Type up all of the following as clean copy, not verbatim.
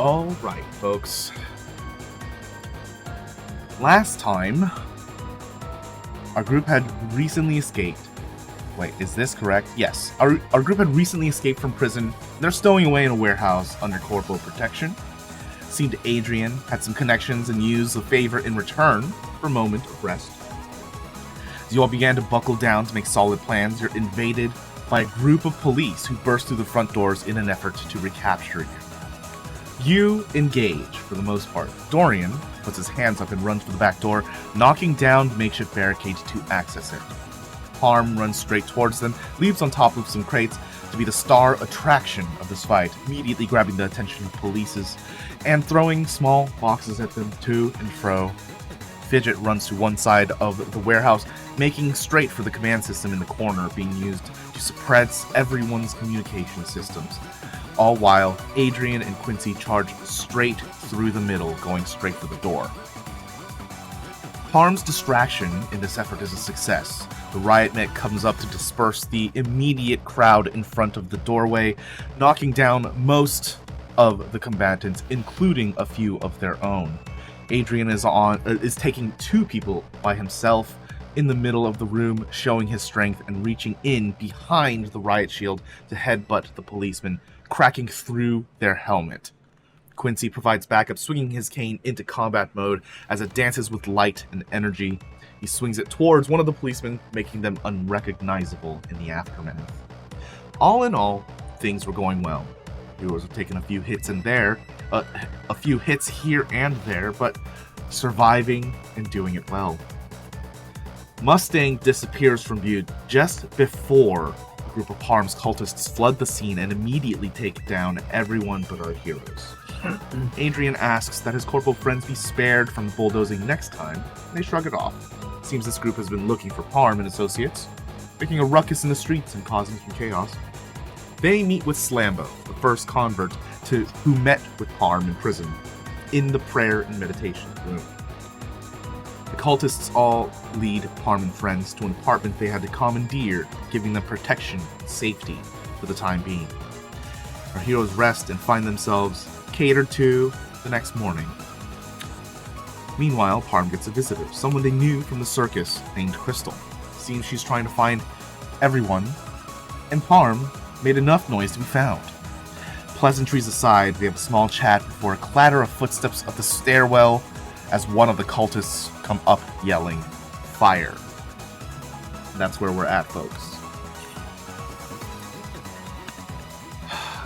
Alright, folks. Last time, our group had recently escaped. Wait, is this correct? Yes. Our group had recently escaped from prison. They're stowing away in a warehouse under corporal protection. Seemed Adrian had some connections and used the favor in return for a moment of rest. As you all began to buckle down to make solid plans, you're invaded by a group of police who burst through the front doors in an effort to recapture you. You engage, for the most part. Dorian puts his hands up and runs for the back door, knocking down the makeshift barricade to access it. Parm runs straight towards them, leaps on top of some crates to be the star attraction of this fight, immediately grabbing the attention of polices and throwing small boxes at them to and fro. Fidget runs to one side of the warehouse, making straight for the command system in the corner being used to suppress everyone's communication systems. All while Adrian and Quincy charge straight through the middle, going straight for the door. Parm's distraction in this effort is a success. The riot net comes up to disperse the immediate crowd in front of the doorway, knocking down most of the combatants, including a few of their own. Adrian is taking two people by himself in the middle of the room, showing his strength and reaching in behind the riot shield to headbutt the policeman, cracking through their helmet. Quincy provides backup, swinging his cane into combat mode as it dances with light and energy. He swings it towards one of the policemen, making them unrecognizable in the aftermath. All in all, things were going well. Heroes were taking a few hits here and there, but surviving and doing it well. Mustang disappears from view just before a group of Parm's cultists flood the scene and immediately take down everyone but our heroes. Adrian asks that his corporal friends be spared from bulldozing next time, and they shrug it off. Seems this group has been looking for Parm and associates, making a ruckus in the streets and causing some chaos. They meet with Slambo, the first convert who met with Parm in prison, in the prayer and meditation room. The cultists all lead Parm and friends to an apartment they had to commandeer, giving them protection and safety for the time being. Our heroes rest and find themselves catered to the next morning. Meanwhile, Parm gets a visitor, someone they knew from the circus named Crystal. Seems she's trying to find everyone, and Parm made enough noise to be found. Pleasantries aside, they have a small chat before a clatter of footsteps up the stairwell as one of the cultists come up yelling, "Fire." That's where we're at, folks.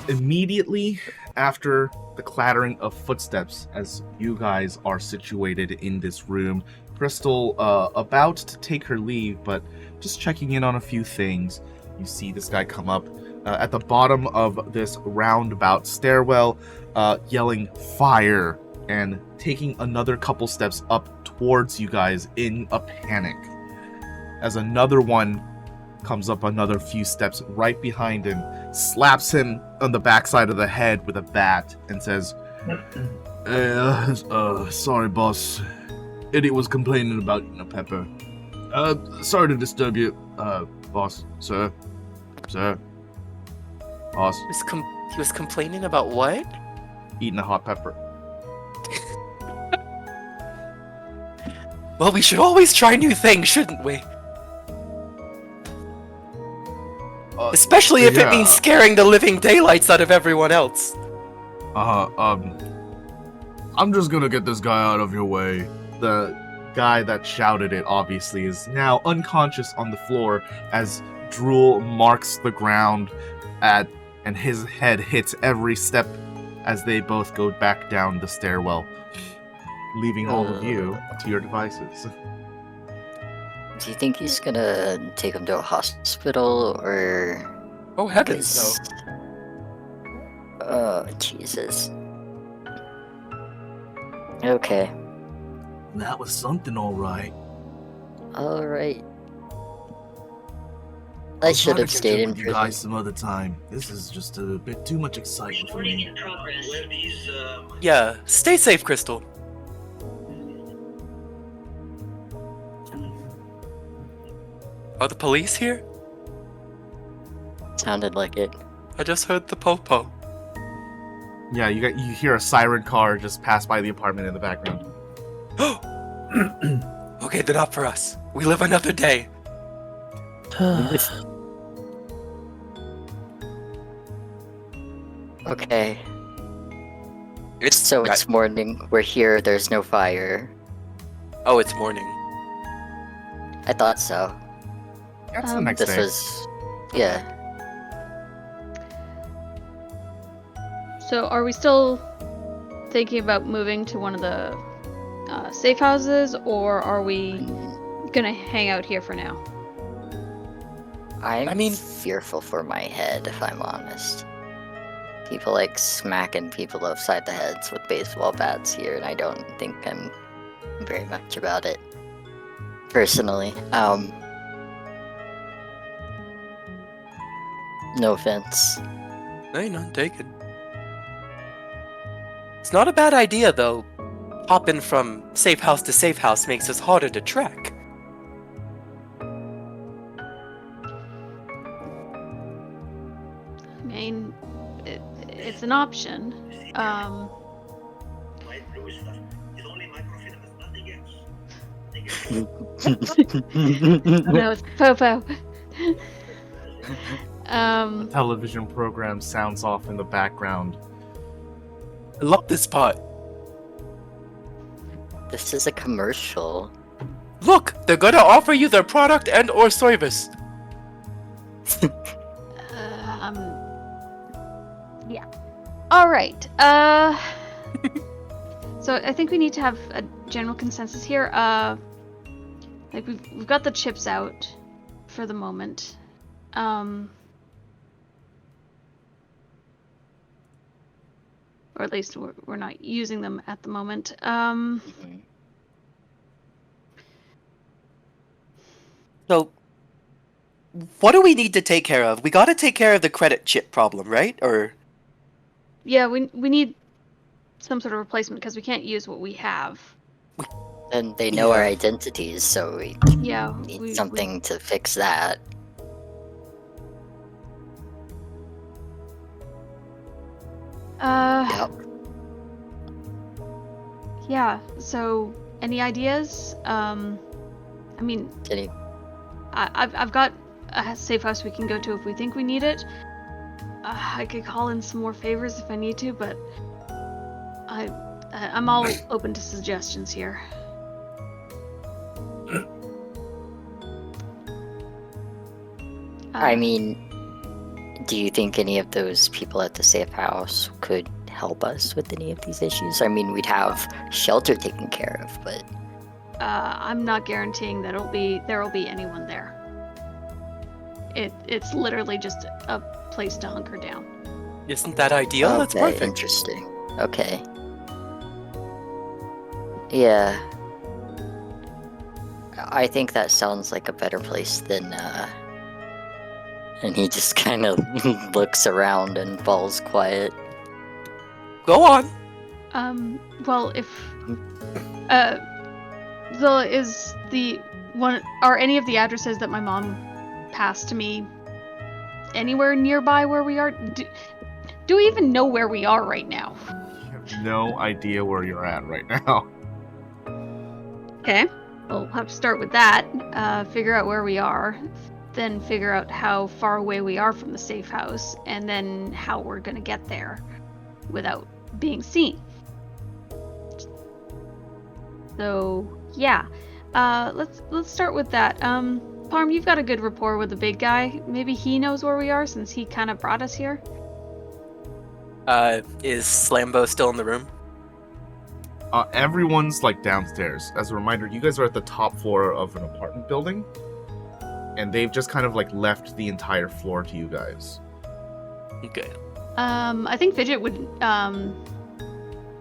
Immediately after the clattering of footsteps, as you guys are situated in this room, Crystal about to take her leave, but just checking in on a few things. You see this guy come up at the bottom of this roundabout stairwell, yelling "Fire," and taking another couple steps up towards you guys in a panic. As another one comes up another few steps right behind him, slaps him on the backside of the head with a bat, and says, sorry boss. Idiot was complaining about you, Pepper. Sorry to disturb you, boss, sir, boss. He was complaining about what? Eating a hot pepper. Well, we should always try new things, shouldn't we? Especially if it means scaring the living daylights out of everyone else. I'm just gonna get this guy out of your way. The guy that shouted it, obviously, is now unconscious on the floor as drool marks the ground and his head hits every step as they both go back down the stairwell, leaving all of you to your devices. Do you think he's gonna take him to a hospital, or... Oh, heavens, no. Oh, Jesus. Okay. That was something, alright. Alright. I should have stayed in prison. Guys some other time. This is just a bit too much excitement for me. Yeah, stay safe, Crystal. Are the police here? Sounded like it. I just heard the po-po. Yeah, you hear a siren car just pass by the apartment in the background. Okay, they're not for us. We live another day. Okay, It's so it's morning. We're here. There's no fire. Oh, it's morning. I thought so. That's the next This day. was, yeah. So, are we still thinking about moving to one of the safe houses, or are we gonna hang out here for now? I'm I mean- fearful for my head, if I'm honest. People like smacking people upside the heads with baseball bats here, and I don't think I'm very much about it. Personally. No offense. No, you're not taken. It's not a bad idea, though. Hopping from safe house to safe house makes us harder to track. I mean, it's an option. No, it's Popo. Television program sounds off in the background. I love this part. This is a commercial. Look, they're gonna offer you their product and or service. Yeah. All right. So I think we need to have a general consensus here. Like we've got the chips out for the moment. Or at least we're not using them at the moment. So, what do we need to take care of? We gotta take care of the credit chip problem, right? Or Yeah, we need some sort of replacement because we can't use what we have. And they know our Yeah. identities, so we Yeah, need something to fix that. Yep. Yeah. So, any ideas? I mean, Did he? I've got a safe house we can go to if we think we need it. I could call in some more favors if I need to, but I'm all open to suggestions here. I mean, do you think any of those people at the safe house could help us with any of these issues? I mean, we'd have shelter taken care of, but I'm not guaranteeing that there'll be anyone there. It's literally just a place to hunker down. isn't that ideal? That's okay, perfect. interesting. Okay. Yeah. I think that sounds like a better place than and he just kind of looks around and falls quiet. Go on. Well, if are any of the addresses that my mom passed to me anywhere nearby where we are? Do we even know where we are right now? You have no idea where you're at right now. Okay. We'll have to start with that. Figure out where we are, then figure out how far away we are from the safe house, and then how we're gonna get there without being seen. So yeah, let's start with that. Parm, you've got a good rapport with the big guy. Maybe he knows where we are since he kind of brought us here. Is Slambo still in the room? Everyone's like downstairs. As a reminder, you guys are at the top floor of an apartment building, and they've just kind of like left the entire floor to you guys. Okay. I think Fidget would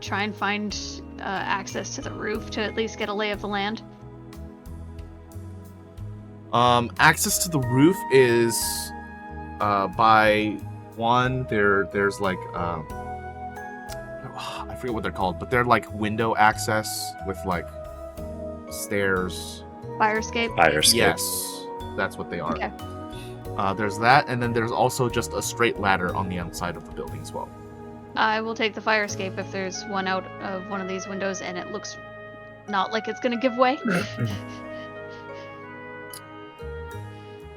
try and find access to the roof to at least get a lay of the land. Access to the roof is by one. There's like I forget what they're called, but they're like window access with like stairs. Fire escape. Yes, that's what they are. Okay. There's that, and then there's also just a straight ladder on the outside of the building as well. I will take the fire escape if there's one out of one of these windows and it looks not like it's gonna give way.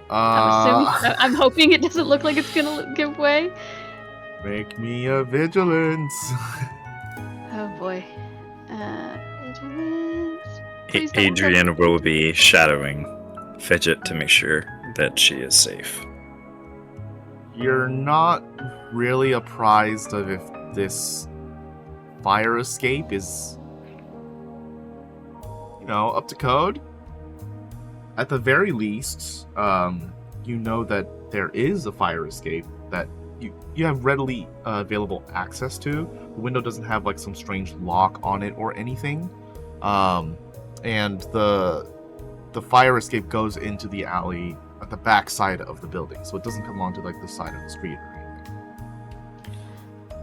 I'm hoping it doesn't look like it's gonna give way. Make me a vigilance. Oh boy. Vigilance. Please don't Adrian will be shadowing Fidget to make sure that she is safe. You're not really apprised of if this fire escape is, up to code. At the very least, you know that there is a fire escape that you have readily available access to. The window doesn't have like some strange lock on it or anything, and the fire escape goes into the alley at the back side of the building, so it doesn't come onto like the side of the street or anything.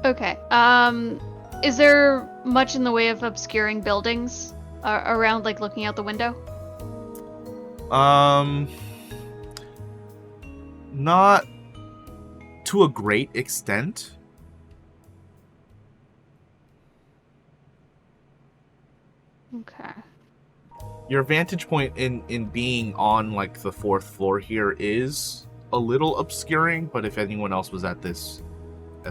Okay. Is there much in the way of obscuring buildings around, like looking out the window? Not to a great extent. Okay. Your vantage point in being on like the 4th floor here is a little obscuring, but if anyone else was at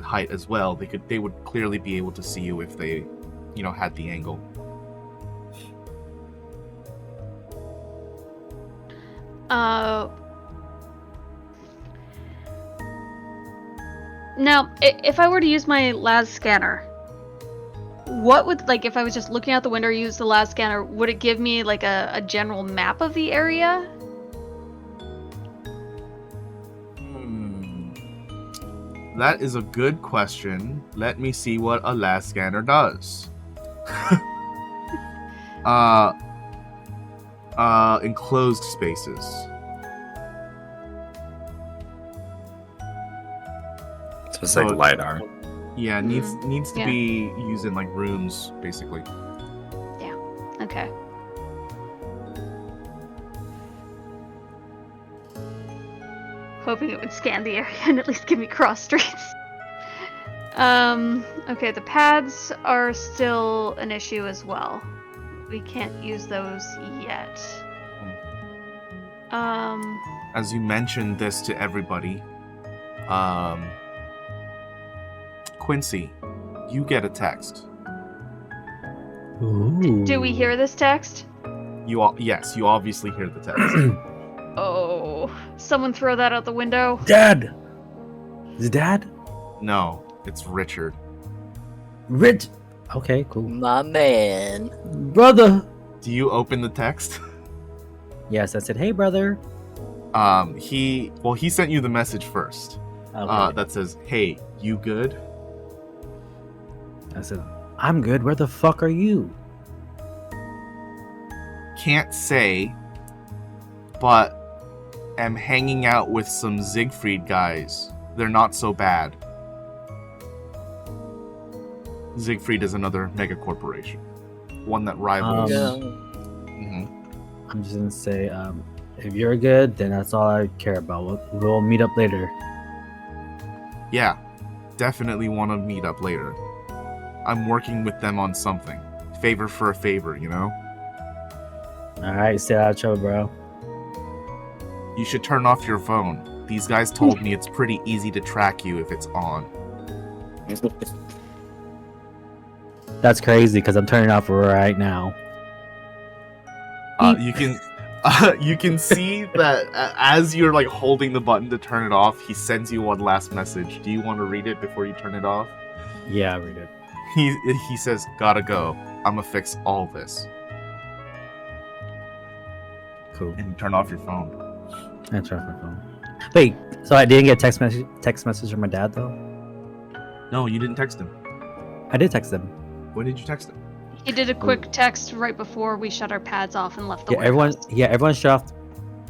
height as well, they would clearly be able to see you if they, had the angle. Now, if I were to use my las scanner, what would, like, if I was just looking out the window or use the las scanner, would it give me like a general map of the area? That is a good question. Let me see what a las scanner does. Enclosed spaces. So it's like LiDAR. Yeah, needs to be used in like rooms, basically. Yeah. Okay. Hoping it would scan the area and at least give me cross streets. Okay, the pads are still an issue as well. We can't use those yet. As you mentioned this to everybody, Quincy, you get a text. Ooh. Do we hear this text? Yes, you obviously hear the text. Oh, someone throw that out the window. Dad! Is it Dad? No, it's Richard. Rich! Okay, cool. My man. Brother! Do you open the text? Yes, I said, hey, brother. He sent you the message first. Okay. That says, "Hey, you good?" I said, I'm good. Where the fuck are you? Can't say, but am hanging out with some Siegfried guys. They're not so bad. Siegfried is another mega corporation, one that rivals. Mhm. I'm just gonna say, if you're good, then that's all I care about. We'll meet up later. Yeah, definitely want to meet up later. I'm working with them on something. Favor for a favor, Alright, stay out of trouble, bro. You should turn off your phone. These guys told me it's pretty easy to track you if it's on. That's crazy, because I'm turning it off right now. You can see that as you're like holding the button to turn it off, he sends you one last message. Do you want to read it before you turn it off? Yeah, read it. He says, "Gotta go. I'ma fix all this." Cool. And you turn off your phone. I turn off my phone. Wait, so I didn't get text message from my dad though? No, you didn't text him. I did text him. When did you text him? He did a quick text right before we shut our pads off and left the Yeah, warehouse. everyone shut off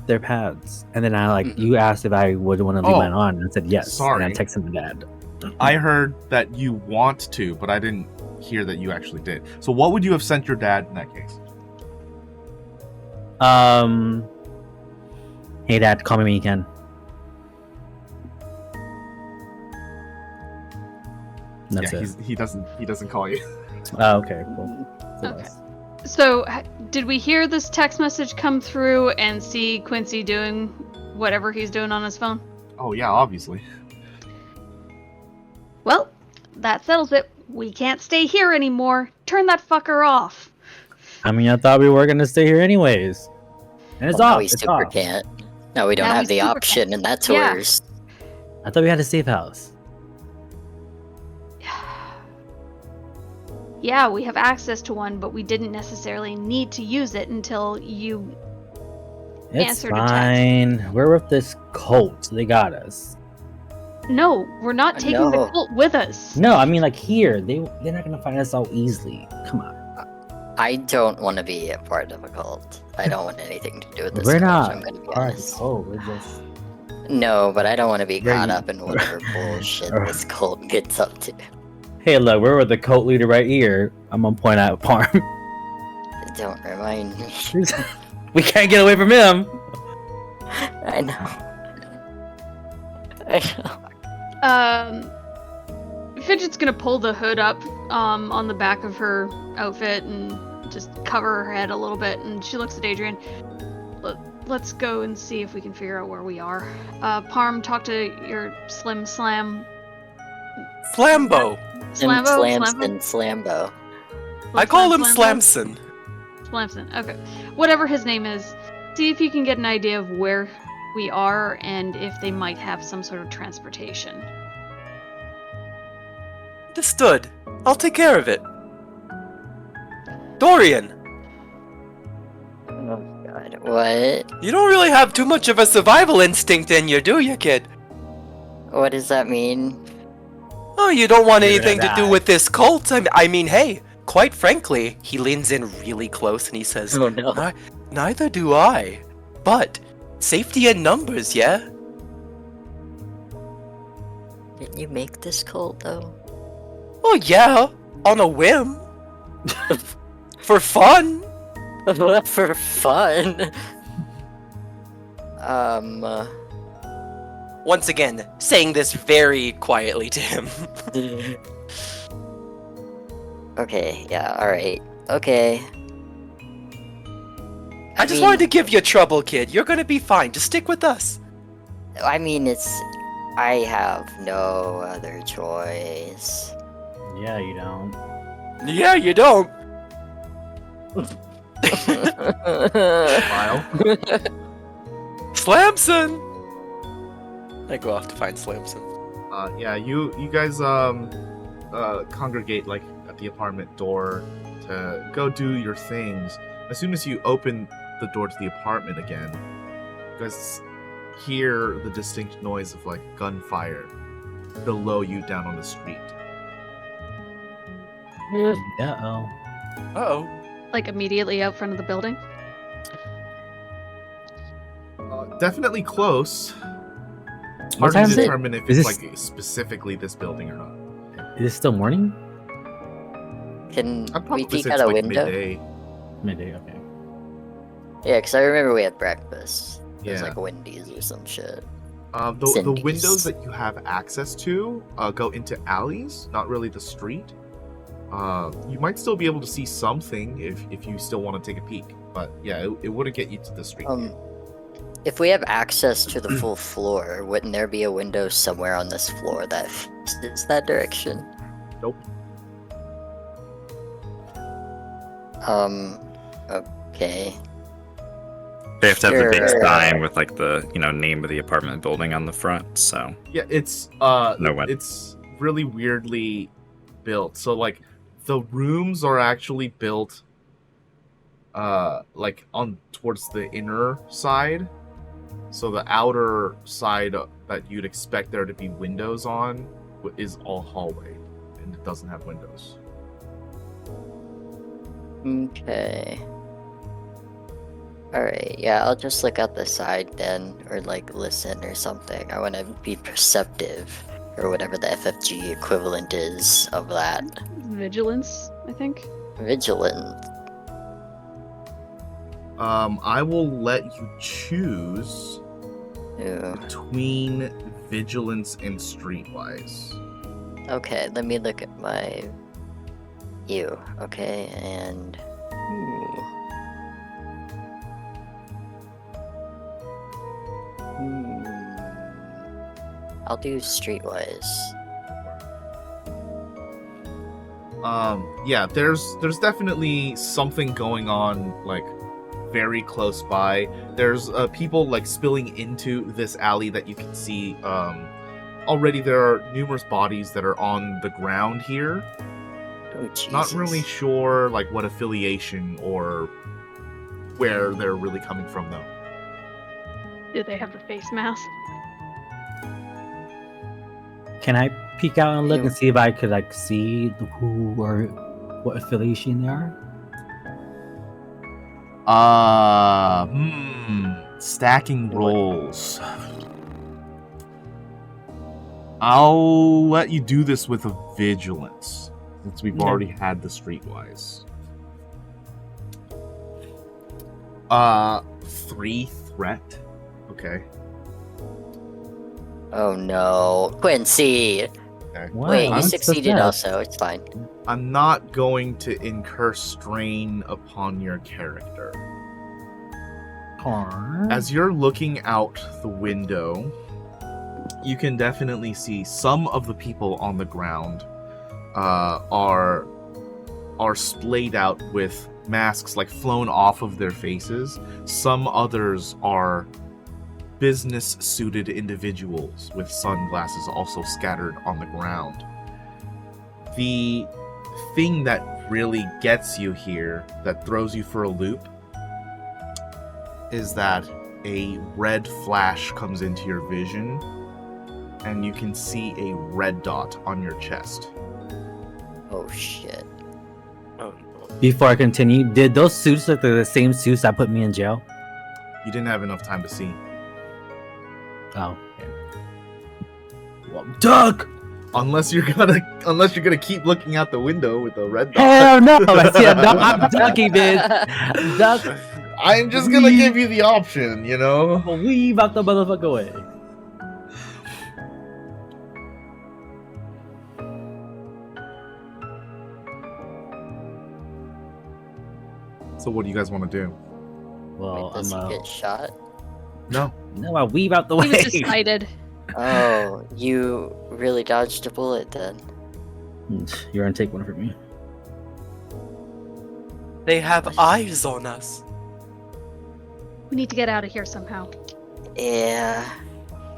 their pads, and then you asked if I would want to leave mine on, and I said yes. Sorry. And I texted my dad. I heard that you want to, but I didn't hear that you actually did. So what would you have sent your dad in that case? Hey dad, call me when you can. That's yeah, it. he doesn't call you. Oh, okay, cool. So Okay. that's- So, did we hear this text message come through and see Quincy doing whatever he's doing on his phone? Oh yeah, obviously. Well, that settles it. We can't stay here anymore. Turn that fucker off. I mean, I thought we were gonna stay here anyways. And it's Well, now off. we It's super off. can't. No, we don't Now have we the super option, and that's Yeah. worse. I thought we had a safe house. Yeah, we have access to one, but we didn't necessarily need to use it until you. It's Answered a text. fine. We're with this cult. They got us. No, we're not taking the No. cult with us. No, I mean like here. They're not gonna find us so easily. Come on. I don't want to be a part of a cult. I don't want anything to do with this We're cult, not I'm gonna be part of the honest. cult. We're just. No, but I don't want to be Very- caught up in whatever bullshit this cult gets up to. Hey, look, we're with the cult leader right here. I'm gonna point out Parm. Don't remind me. We can't get away from him. I know. I know. Fidget's gonna pull the hood up on the back of her outfit and just cover her head a little bit, and she looks at Adrian. Let's go and see if we can figure out where we are. Parm, talk to your Slim Slam. Flambo. Slambo? Slamson, Slambo. I call him Slambo? Slamson. Slamson, okay. Whatever his name is, see if you can get an idea of where we are and if they might have some sort of transportation. Understood. I'll take care of it. Dorian, Oh god, what? you don't really have too much of a survival instinct in you, do you, kid? What does that mean? Oh, you don't want You're anything to gonna do die. with this cult? I mean, hey, quite frankly, he leans in really close and he says, Oh no. Neither do I. But, safety in numbers, yeah? Didn't you make this cult though? Oh, yeah, on a whim. For fun. For fun. Once again, saying this very quietly to him. Okay, yeah, alright. Okay. I just wanted to give you trouble, kid. You're gonna be fine. Just stick with us. I mean, I have no other choice. Yeah, you don't. Yeah, you don't. Smile. Slamson! I go off to find Slamson. Yeah, you guys congregate like at the apartment door to go do your things. As soon as you open the door to the apartment again, you guys hear the distinct noise of like gunfire below you down on the street. Uh-oh. Uh-oh. Like immediately out front of the building? Definitely close. What Hard to time is it? determine if Is it's this- like specifically this building or not. Is it still morning? Can I'd we probably peek say out it's a like window? midday. Midday, okay. Yeah, because I remember we had breakfast. It was Yeah. like Wendy's or some shit. The Cindy's. windows that you have access to go into alleys, not really the street. You might still be able to see something if you still want to take a peek, but yeah, it wouldn't get you to the street. If we have access to the full floor, wouldn't there be a window somewhere on this floor that faces that direction? Nope. Okay. They have to have the big Sure. sign with like the name of the apartment building on the front. So Yeah, it's No way. it's really weirdly built. So like the rooms are actually built like on towards the inner side. So the outer side that you'd expect there to be windows on is all hallway and it doesn't have windows. Okay. Alright, yeah, I'll just look out the side then, or like listen or something. I want to be perceptive, or whatever the FFG equivalent is of that. Vigilance, I think. Vigilant. I will let you choose Ooh. between vigilance and streetwise. Okay, let me look at my view. Okay, and I'll do streetwise. Yeah, there's definitely something going on, like, very close by. There's people like spilling into this alley that you can see. Already there are numerous bodies that are on the ground here. Oh, Jesus. Not really sure like what affiliation or where they're really coming from though. Do they have the face mask? Can I peek out and look You- and see if I could like see who or what affiliation they are? Stacking rolls. I'll let you do this with a vigilance, since we've Okay. already had the streetwise. 3 threat. Okay. Oh no, Quincy! What? Wait, you I'm succeeded suspect. also. It's fine. I'm not going to incur strain upon your character. Parm? As you're looking out the window, you can definitely see some of the people on the ground are splayed out with masks like flown off of their faces. Some others are business-suited individuals with sunglasses also scattered on the ground. The thing that really gets you here, that throws you for a loop, is that a red flash comes into your vision, and you can see a red dot on your chest. Oh shit. Oh, Before I continue, did those suits look like the same suits that put me in jail? You didn't have enough time to see. Oh. Okay. Well, duck! Unless you're gonna keep looking out the window with the red dot. Hell no! I see a duck. I'm ducking, bitch. Duck. I'm just gonna give you the option, you know? Weave out the motherfucker way. So what do you guys want to do? Well, Wait, does he I'm get shot? No. no, I weave out the He was way. decided. Oh, you really dodged a bullet then. You're gonna take one from me. they have eyes on us. We need to get out of here somehow. Yeah.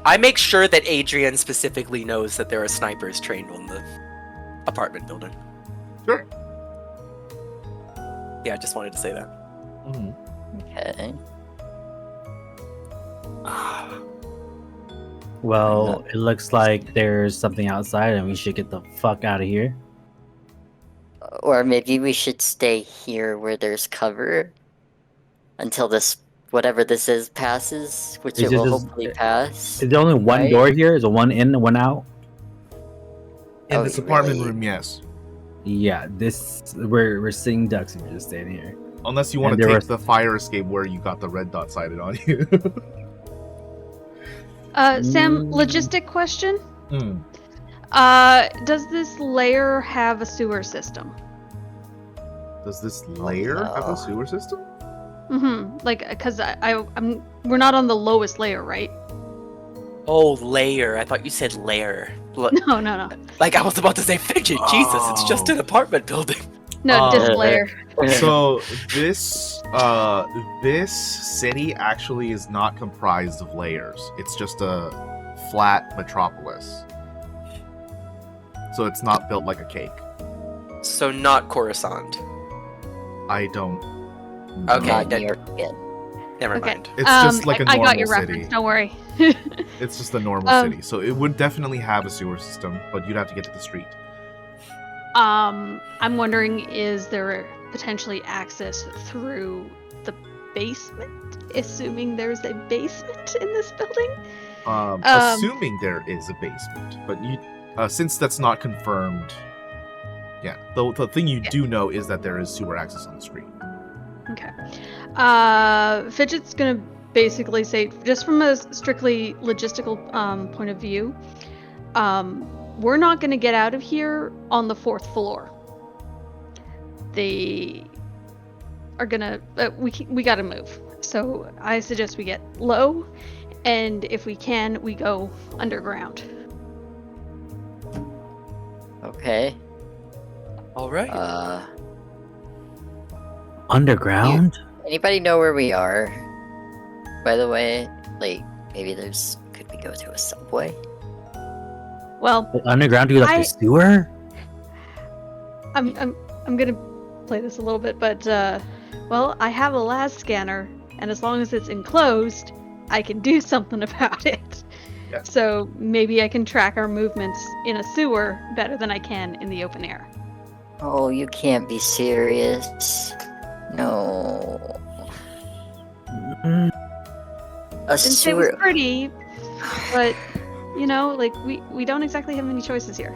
I make sure that Adrian specifically knows that there are snipers trained on the apartment building. Sure. Yeah, I just wanted to say that. Okay. Well, it looks like there's something outside, and we should get the fuck out of here. Or maybe we should stay here where there's cover until this, whatever this is, passes, which Is it it will just- hopefully pass. Is there only one Right. door here? Is it one in and one out? In Oh, this apartment really? room, yes. Yeah, we're seeing ducks and we're just standing here. Unless you want And to there take was- the fire escape where you got the red dot sighted on you. Sam, logistic question. Hmm. Does this layer have a sewer system? Does this layer have no. a sewer system? Mm-hmm. Like, cause we're not on the lowest layer, right? Oh, layer. I thought you said lair. No, no, no. Like I was about to say fidget. Jesus, it's just an apartment building. No, disc Oh. layer. So this city actually is not comprised of layers. It's just a flat metropolis. So it's not built like a cake. So not Coruscant. I don't. Okay, Not that- New York again. Never Okay. mind. It's just like a I normal got your city. reference. Don't worry. It's just a normal city. So it would definitely have a sewer system, but you'd have to get to the street. I'm wondering, is there potentially access through the basement? Assuming there's a basement in this building. Assuming there is a basement, but you, since that's not confirmed, yeah. The thing you do know is that there is sewer access on the street. Okay. Fidget's gonna basically say, just from a strictly logistical point of view, we're not going to get out of here on the 4th floor. They are gonna we gotta move. So I suggest we get low, and if we can, we go underground. Okay. All right. Underground? Anybody know where we are? By the way, like maybe could we go to a subway? Well, Underground to go like the sewer? I'm gonna play this a little bit, but well, I have a las scanner, and as long as it's enclosed, I can do something about it. Yeah. So maybe I can track our movements in a sewer better than I can in the open air. Oh, you can't be serious. No. Mm, A Didn't say it was sewer. pretty, but you know, like we don't exactly have many choices here.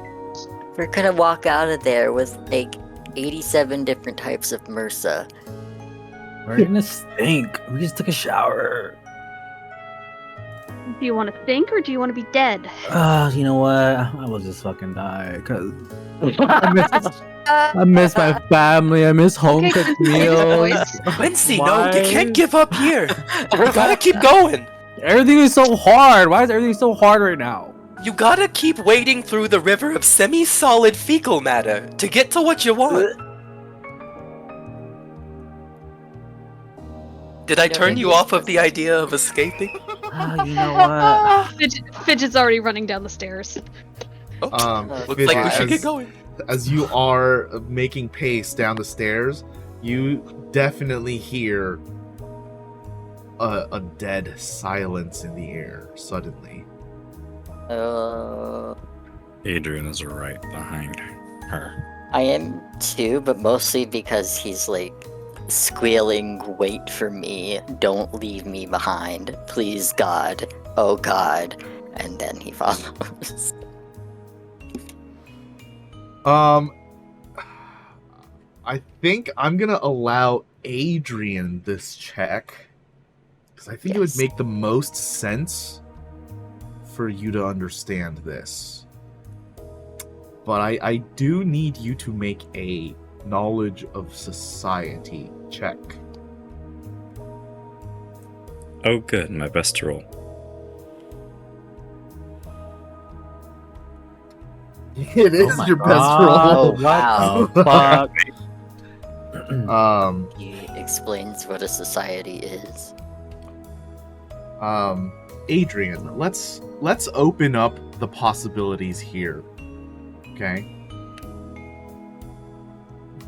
We're gonna walk out of there with like 87 different types of MRSA. we're gonna stink. We just took a shower. Do you want to think, or do you want to be dead? You know what? I will just fucking die because I miss my family. I miss home Okay, cooked continue the meals. voice. Quincy, no, you Why? can't give up here. You gotta keep going. Everything is so hard. Why is everything so hard right now? You gotta keep wading through the river of semi-solid fecal matter to get to what you want. Did I turn you off of the idea of escaping? You know what? Fidget's already running down the stairs. Looks Fidget, like we should get going. as you are making pace down the stairs, you definitely hear a dead silence in the air suddenly. Adrian is right behind her. I am too, but mostly because he's like squealing, "Wait for me, don't leave me behind, please God, oh God," and then he follows. I think I'm gonna allow Adrian this check because I think it would Yes. make the most sense for you to understand this. But I do need you to make a knowledge of society check. Oh, good, my best roll. It is my your God. best roll. Wow. What the fuck? He explains what a society is. Adrian, let's open up the possibilities here. Okay?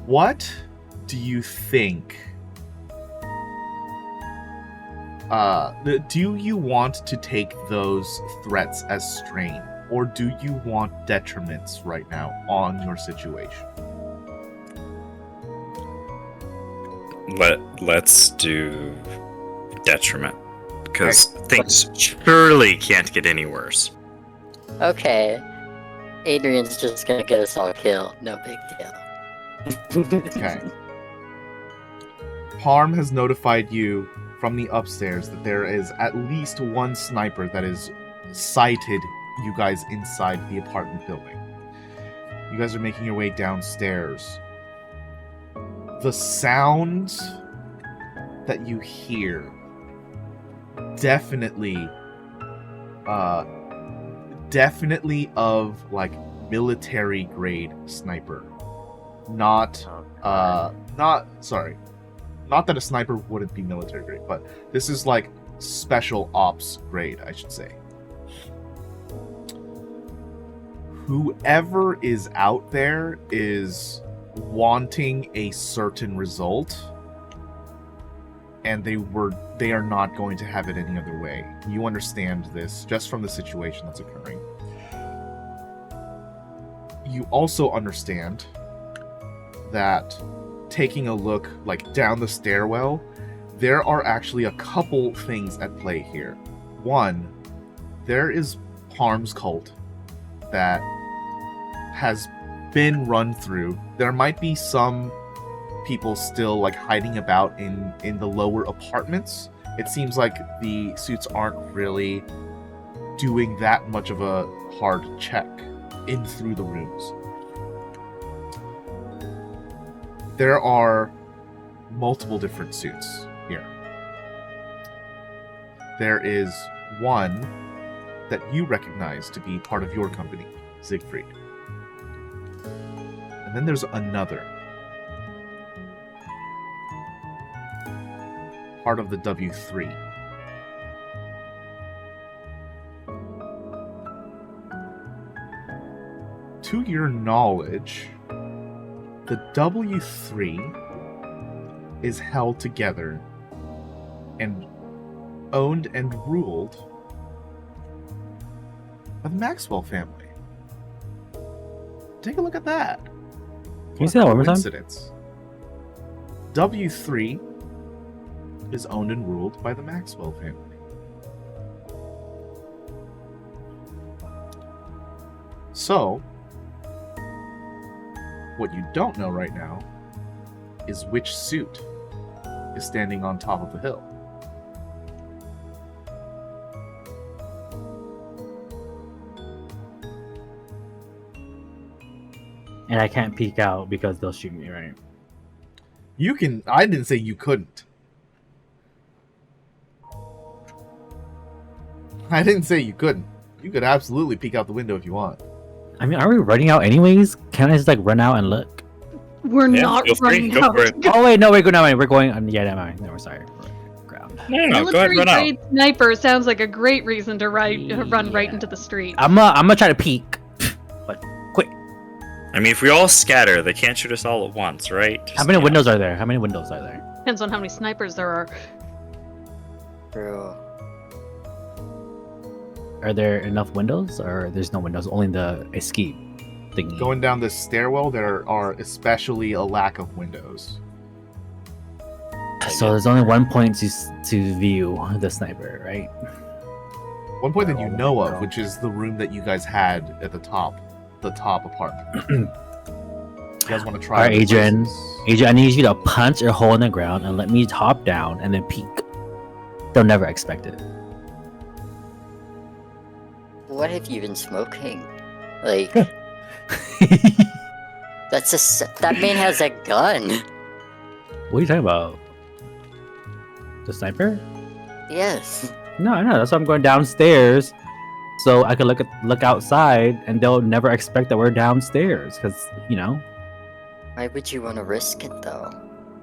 What do you think? Do you want to take those threats as strain, or do you want detriments right now on your situation? Let's do detriment, because things surely can't get any worse. Okay. Adrian's just gonna get us all killed. No big deal. Okay. Parm has notified you from the upstairs that there is at least one sniper that is sighted you guys inside the apartment building. You guys are making your way downstairs. The sounds that you hear definitely of like military grade sniper. Not that a sniper wouldn't be military grade, but this is like special ops grade, I should say. Whoever is out there is wanting a certain result, and they are not going to have it any other way. You understand this just from the situation that's occurring. You also understand that taking a look like down the stairwell, there are actually a couple things at play here. One, there is Parm's cult that has been run through. There might be some people still like hiding about in the lower apartments. It seems like the suits aren't really doing that much of a hard check. in through the rooms. There are multiple different suits here. There is one that you recognize to be part of your company, Siegfried. And then there's another. Part of the W3. To your knowledge, the W3 is held together and owned and ruled by the Maxwell family. Take a look at that. Can you say that one more time? Coincidence. W3 is owned and ruled by the Maxwell family. So, what you don't know right now is which suit is standing on top of the hill. And I can't peek out because they'll shoot me, right? You can. I didn't say you couldn't. I didn't say you couldn't. You could absolutely peek out the window if you want. I mean, are we running out anyways? Can I just like run out and look? We're not feel free, running go out. for it. Oh wait, no, we're going. No, we're going. Yeah, never mind. No, we're sorry. We're ground. No, go ahead, Military run out. grade sniper sounds like a great reason to run right Yeah. into the street. I'm gonna try to peek. But quick. I mean, if we all scatter, they can't shoot us all at once, right? How many windows are there? How many windows are there? Depends on how many snipers there are. True. Are there enough windows, or there's no windows? Only the escape thingy. Going down this stairwell, there are especially a lack of windows. So there's only one point to view the sniper, right? One point that you know of, which is the room that you guys had at the top apartment. You guys want to try? Alright, other Adrian. places? Adrian, I need you to punch a hole in the ground and let me hop down and then peek. They'll never expect it. What have you been smoking? Like, that man has a gun. What are you talking about? The sniper? Yes. No, that's why I'm going downstairs, so I can look outside, and they'll never expect that we're downstairs, because Why would you want to risk it though?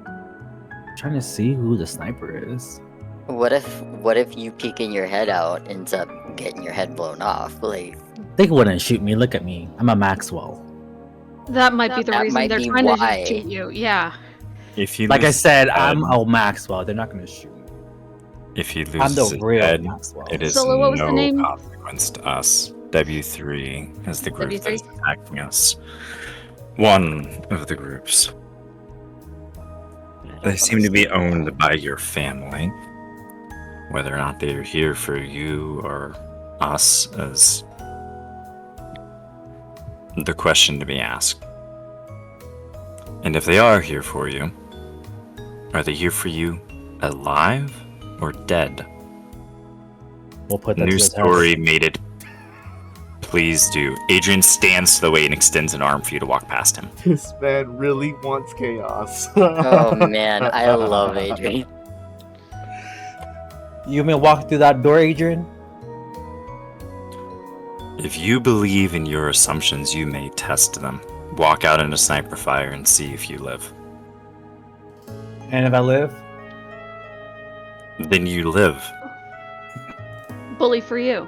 I'm trying to see who the sniper is. What if you peeking your head out ends up getting your head blown off? Like, They wouldn't shoot me. Look at me. I'm a Maxwell. That might be the That reason might they're be trying why. to shoot you. Yeah. If he Like I loses said, his head- I'm a Maxwell. They're not gonna shoot me. If he loses I'm the his real head, Maxwell. it is Solo, what was the no name? consequence to us. W3 is the group W3? that's attacking us. One of the groups. They seem to be owned by your family. Whether or not they're here for you or us is the question to be asked. And if they are here for you, are they here for you alive or dead? We'll put that to New the test. story made it. Please do. Adrian stands to the way and extends an arm for you to walk past him. This man really wants chaos. Oh man, I love Adrian. You may walk through that door, Adrian. If you believe in your assumptions, you may test them. Walk out into sniper fire and see if you live. And if I live, Then you live. Bully for you.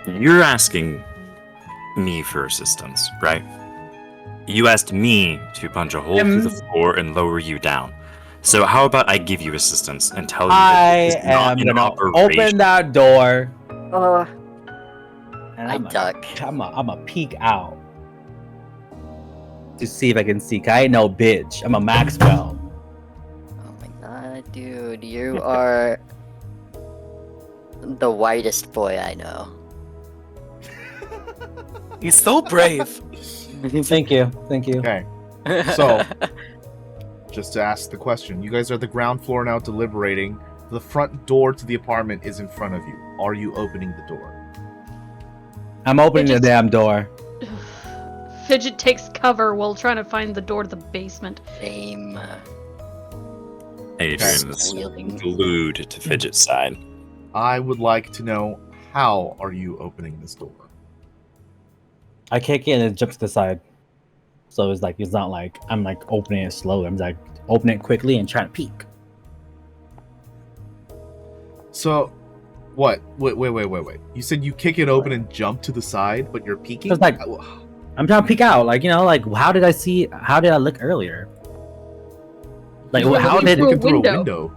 You're asking me for assistance, right? You asked me to punch a hole through the floor and lower you down. So how about I give you assistance and tell you that I this is not am an gonna operation? open that door. And I duck. I'm a peek out to see if I can see. 'Cause I ain't no bitch. I'm a Maxwell. Oh my god, dude, you are the whitest boy I know. He's so brave. Thank you. Okay, so just to ask the question, you guys are at the ground floor now deliberating. The front door to the apartment is in front of you. Are you opening the door? I'm opening the just- damn door. Fidget takes cover while trying to find the door to the basement. Same. Adrian is Squealing. glued to Fidget's side. I would like to know, how are you opening this door? I kick it and it jumps to the side. So it's like it's not like I'm like opening it slowly. I'm like opening it quickly and trying to peek. So, what? Wait. You said you kick it open and jump to the side, but you're peeking? It's like- I'm trying to peek out. Like, you know, like how did I look earlier? Like You were how looking did through a looking through a window. window.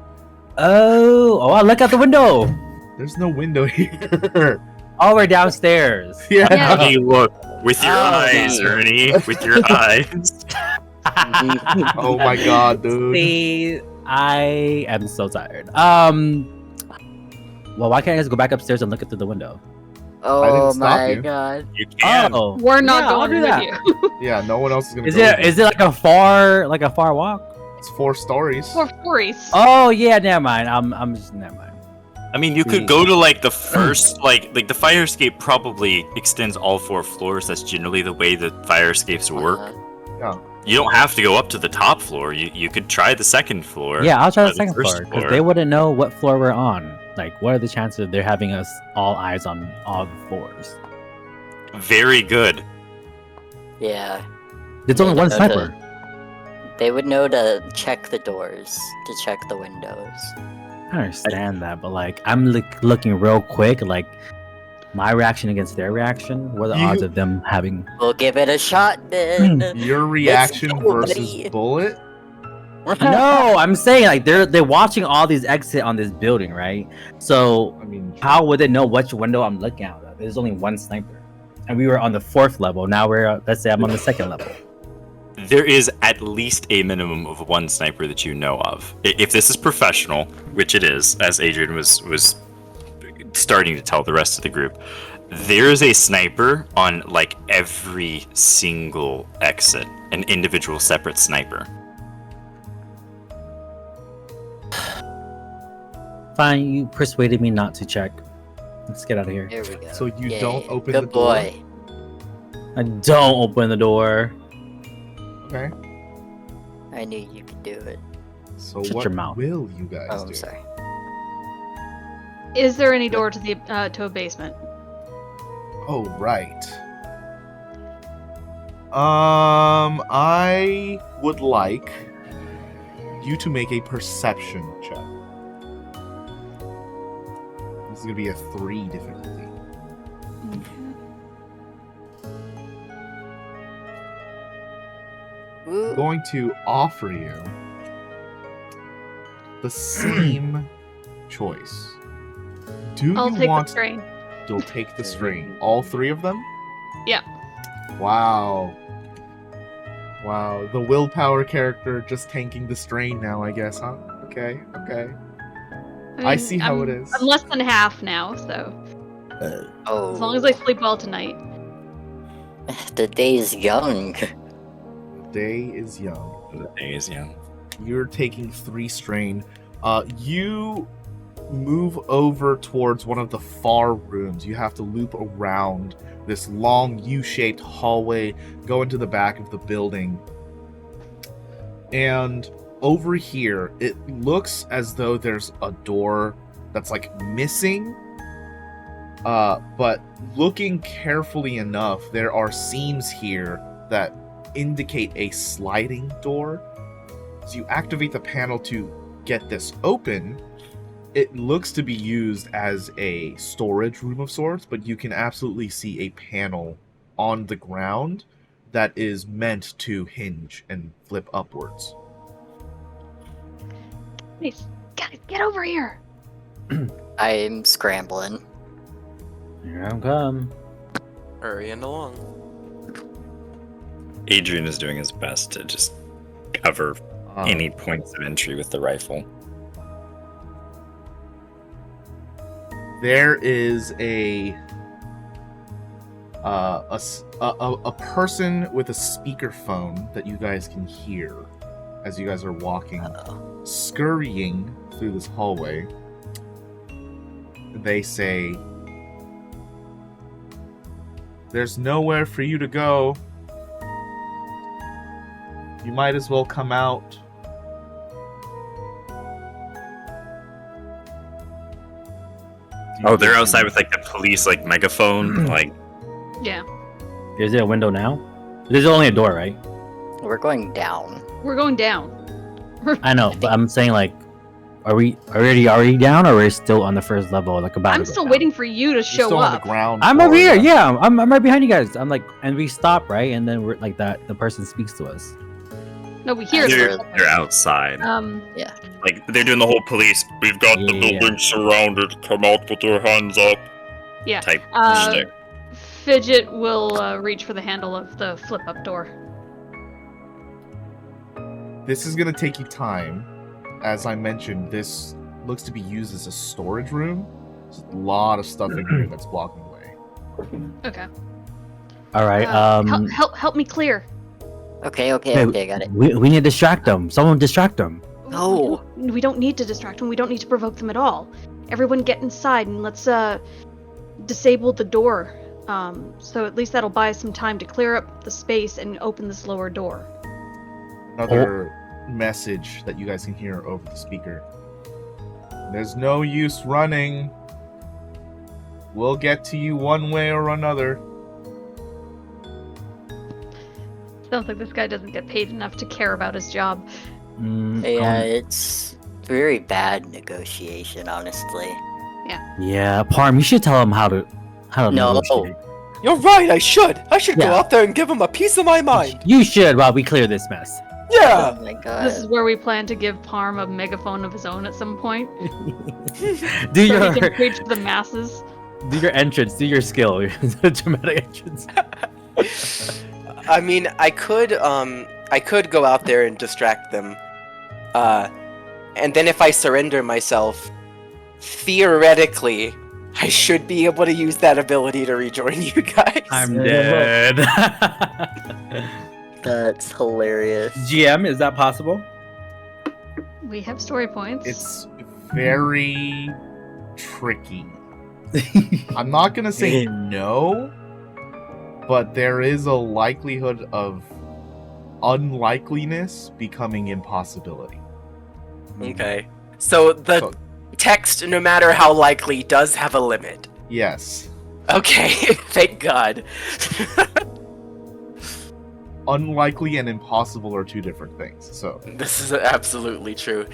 Oh, I look out the window. There's no window here. Oh, we're downstairs. Yeah. Yeah. How do you look? With your Oh, eyes, God. Ernie. With your eyes. Oh my god, dude. See, I am so tired. Well, why can't I just go back upstairs and look through the window? Oh stop my you. god. You can. Oh, We're not yeah, I'll going do with that. you. Yeah, no one else is gonna Is go. with it like a far walk? you. It's 4 stories. Poor Forrest. Oh yeah, never mind. I'm just never mind. I mean, you could go to like the first, like the fire escape probably extends all 4 floors. That's generally the way the fire escapes work. Yeah. You don't have to go up to the top floor. You could try the second floor. Yeah, I'll try or the second first floor because they wouldn't know what floor we're on. Like, what are the chances of they're having us all eyes on all the floors? Very good. Yeah. There's only one sniper. They would know to check the doors, to check the windows. I understand that, but like, I'm looking real quick. Like, my reaction against their reaction. What are the odds of them having? We'll give it a shot then. Your reaction go, versus buddy. bullet? No, I'm saying like they're watching all these exit on this building, right? So I mean, how would they know which window I'm looking out of? There's only one sniper, and we were on the 4th level. Now we're let's say I'm on the 2nd level. There is at least a minimum of 1 sniper that you know of. If this is professional, which it is, as Adrian was starting to tell the rest of the group, there is a sniper on like every single exit, an individual separate sniper. Fine, you persuaded me not to check. Let's get out of here. Here we go. So you Yay. don't open Good the door? boy. I don't open the door. Okay. I knew you could do it. So Shut what your mouth. will you guys Oh, do? I'm sorry. Is there any door to the to a basement? Oh, right. I would like you to make a perception check. This is gonna be a 3 difficulty. Woo. Going to offer you the same choice. Do I'll you take the want strain. You'll take the strain. All 3 of them? Yeah. Wow. Wow. The willpower character just tanking the strain now, I guess, huh? Okay. I see how it is. I'm less than half now, so Oh. as long as I sleep well tonight. The day's young. Day is young. The thing is, yeah. You're taking 3 strain. You move over towards one of the far rooms. You have to loop around this long U-shaped hallway, go into the back of the building. And over here, it looks as though there's a door that's like missing. But looking carefully enough, there are seams here that indicate a sliding door. So you activate the panel to get this open. It looks to be used as a storage room of sorts, but you can absolutely see a panel on the ground that is meant to hinge and flip upwards. Nice. Guys, get over here. I'm scrambling. Here I come. Hurrying along. Adrian is doing his best to just cover any points of entry with the rifle. There is a person with a speakerphone that you guys can hear as you guys are walking, Uh-oh. scurrying through this hallway. they say, "There's nowhere for you to go. You might as well come out." Oh, they're outside with like the police like megaphone. Like, Yeah. Is there a window now? There's only a door, right? We're going down. We're going down. I know, but I'm saying like, are we already down, or are we still on the first level? Like about. I'm still waiting for you to You're show still on the up. ground. I'm floor, over here. Yeah, I'm right behind you guys. I'm like, and we stop right, and then we're like that. The person speaks to us. No, we hear they're, them. they're outside. Like, they're doing the whole police. We've got the Yeah. building surrounded. Come out with your hands up. Yeah. Type shtick. Fidget will reach for the handle of the flip-up door. This is gonna take you time. As I mentioned, this looks to be used as a storage room. There's a lot of stuff in here that's blocking the way. Okay. All right. Help me clear. Okay, Hey, got it. We need to distract them. Someone distract them. No. We don't need to distract them. We don't need to provoke them at all. Everyone get inside and let's disable the door. So at least that'll buy us some time to clear up the space and open this lower door. Another message that you guys can hear over the speaker. "There's no use running. We'll get to you one way or another." Sounds like this guy doesn't get paid enough to care about his job. Yeah, it's very bad negotiation, honestly. Yeah, Parm, you should tell them how to No. negotiate. You're right, I should. I should go Yeah. out there and give him a piece of my mind. You should while we clear this mess. Yeah. Oh my god. This is where we plan to give Parm a megaphone of his own at some point. do So he your can preach to the masses. do your entrance. Do your skill. Your dramatic entrance. I mean, I could go out there and distract them. And then if I surrender myself, theoretically, I should be able to use that ability to rejoin you guys. I'm dead. That's hilarious. GM, is that possible? We have story points. It's very tricky. I'm not gonna say no, but there is a likelihood of unlikeliness becoming impossibility. Okay. So the So- text, no matter how likely, does have a limit. Yes. Okay, thank God. Unlikely and impossible are two different things. So This is absolutely true.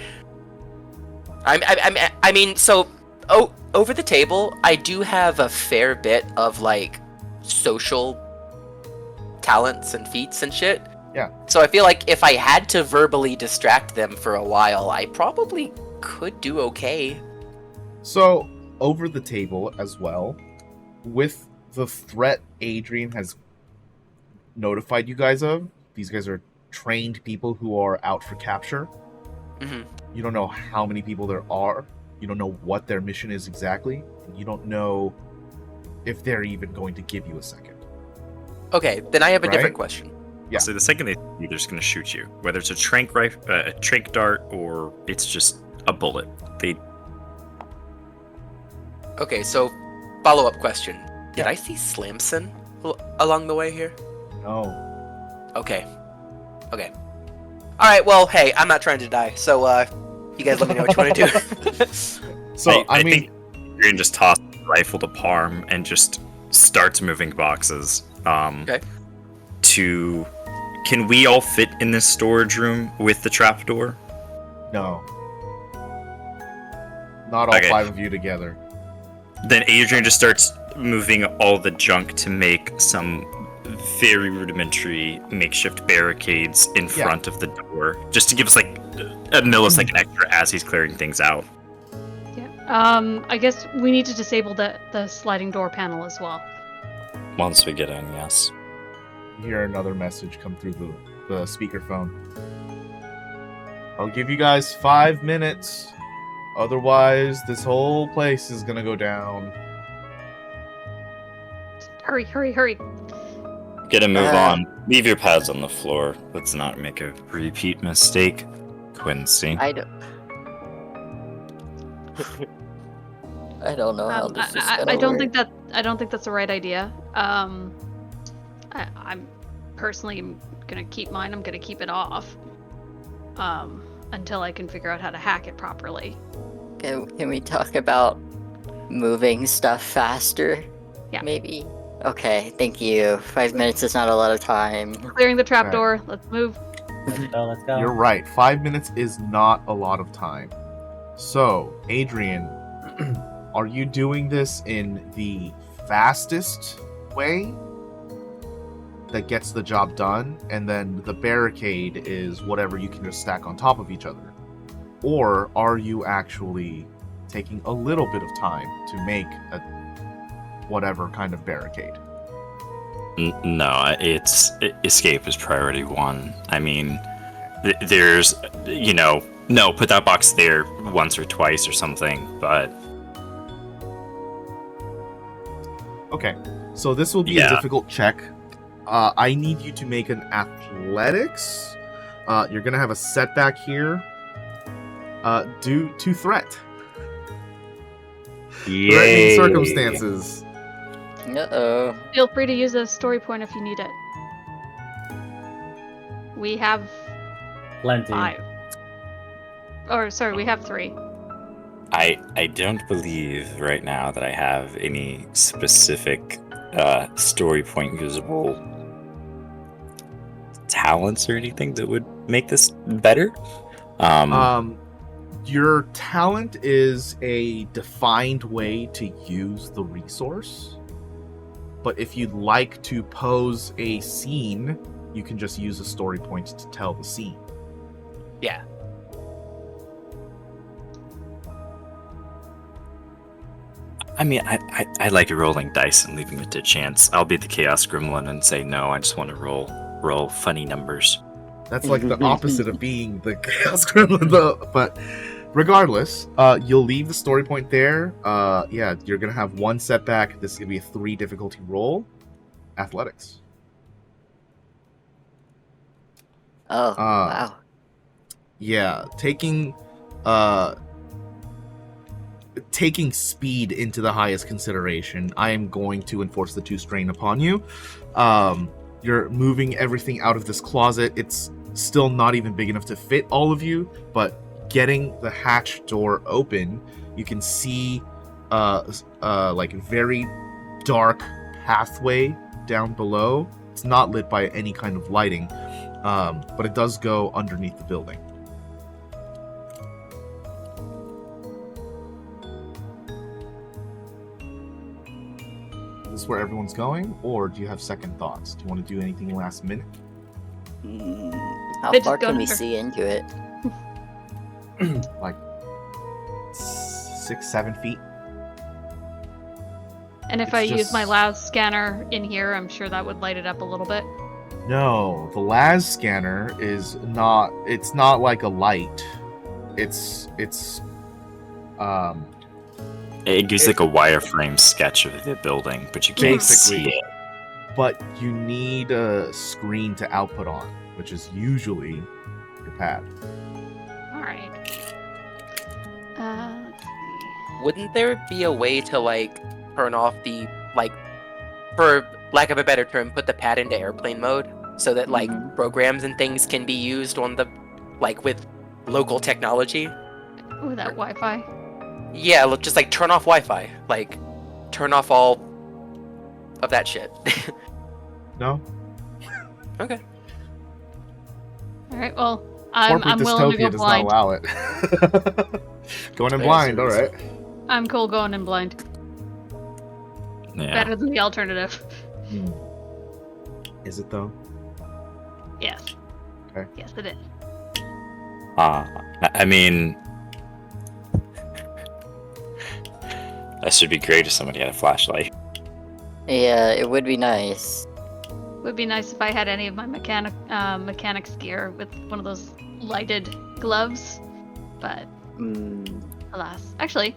I mean, so over the table, I do have a fair bit of like social talents and feats and shit. Yeah. So I feel like if I had to verbally distract them for a while, I probably could do okay. So, over the table as well, with the threat Adrian has notified you guys of, these guys are trained people who are out for capture. Mhm. You don't know how many people there are. You don't know what their mission is exactly. You don't know if they're even going to give you a second. Okay, then I have a Right? different question. Yeah. So the second they see you, they're just gonna shoot you, whether it's a trank a trank dart or it's just a bullet. They Okay, so follow-up question. Did Yeah. I see Slamson along the way here? No. Okay. Okay. Alright, well, hey, I'm not trying to die, so, you guys let me know what you want to do. So, I mean, think you're gonna just toss the rifle to Parm and just starts moving boxes. Okay. Can we all fit in this storage room with the trapdoor? no. Not all Okay. 5 of you together. Then Adrian just starts moving all the junk to make some very rudimentary makeshift barricades in Yeah. front of the door, just to give us like a millisecond extra as he's clearing things out. Yeah. I guess we need to disable the sliding door panel as well. Once we get in, yes. You hear another message come through the speakerphone. I'll give you guys 5 minutes. Otherwise, this whole place is gonna go down. Hurry, hurry, hurry. Get a move on. Leave your pads on the floor. Let's not make a repeat mistake, Quincy. I don't. I don't know how this is gonna I don't work. think that's the right idea. I'm personally gonna keep mine. I'm gonna keep it off. Until I can figure out how to hack it properly. Can we talk about moving stuff faster? Yeah. Maybe. Okay, thank you. 5 minutes is not a lot of time. Clearing the trapdoor. Let's move. Let's go. You're right. 5 minutes is not a lot of time. So, Adrian, are you doing this in the fastest way that gets the job done, and then the barricade is whatever you can just stack on top of each other? Or are you actually taking a little bit of time to make a whatever kind of barricade? No, escape is priority one. I mean, there's, no, put that box there once or twice or something, but... Okay, so this will be a difficult check. I need you to make an athletics. You're going to have a setback here due to threat. Threatening circumstances. Uh-oh. Feel free to use a story point if you need it. We have Plenty. 5. Or, sorry, we have 3. I don't believe right now that I have any specific story point usable talents or anything that would make this better. Your talent is a defined way to use the resource, but if you'd like to pose a scene, you can just use a story point to tell the scene. Yeah. I mean, I like rolling dice and leaving it to chance. I'll be the Chaos Gremlin and say, no, I just want to roll funny numbers. That's like the opposite of being the Chaos Gremlin, though. But regardless, you'll leave the story point there. Yeah, you're going to have 1 setback. This is going to be a 3 difficulty roll. Athletics. Oh, wow. Yeah, taking speed into the highest consideration, I am going to enforce the 2 strain upon you. You're moving everything out of this closet. It's still not even big enough to fit all of you, but getting the hatch door open, you can see like very dark pathway down below. It's not lit by any kind of lighting, but it does go underneath the building. Is this where everyone's going, or do you have second thoughts? Do you want to do anything last minute? How Bitch, far go can we number. see into it? Like 6-7 feet. And if It's I use my just- LAS scanner in here, I'm sure that would light it up a little bit. No, the LAS scanner is not. It's not like a light. It's It gives like a wireframe sketch of the building, but you can't Basically. see it. but you need a screen to output on, which is usually your pad. Alright. Let's see. Wouldn't there be a way to turn off the for lack of a better term, put the pad into airplane mode so that programs and things can be used on the with local technology? Ooh, that Wi-Fi. Yeah, look, just turn off Wi-Fi, turn off all of that shit. No, Okay. Alright, well, I'm corporate willing to go dystopia does blind. not allow it. Going in blind, all right. I'm cool going in blind. Yeah. Better than the alternative. Is it though? Yes. Okay. Yes, it is. I mean, that should be great if somebody had a flashlight. Yeah, it would be nice. Would be nice if I had any of my mechanics gear with one of those lighted gloves, but alas. Actually,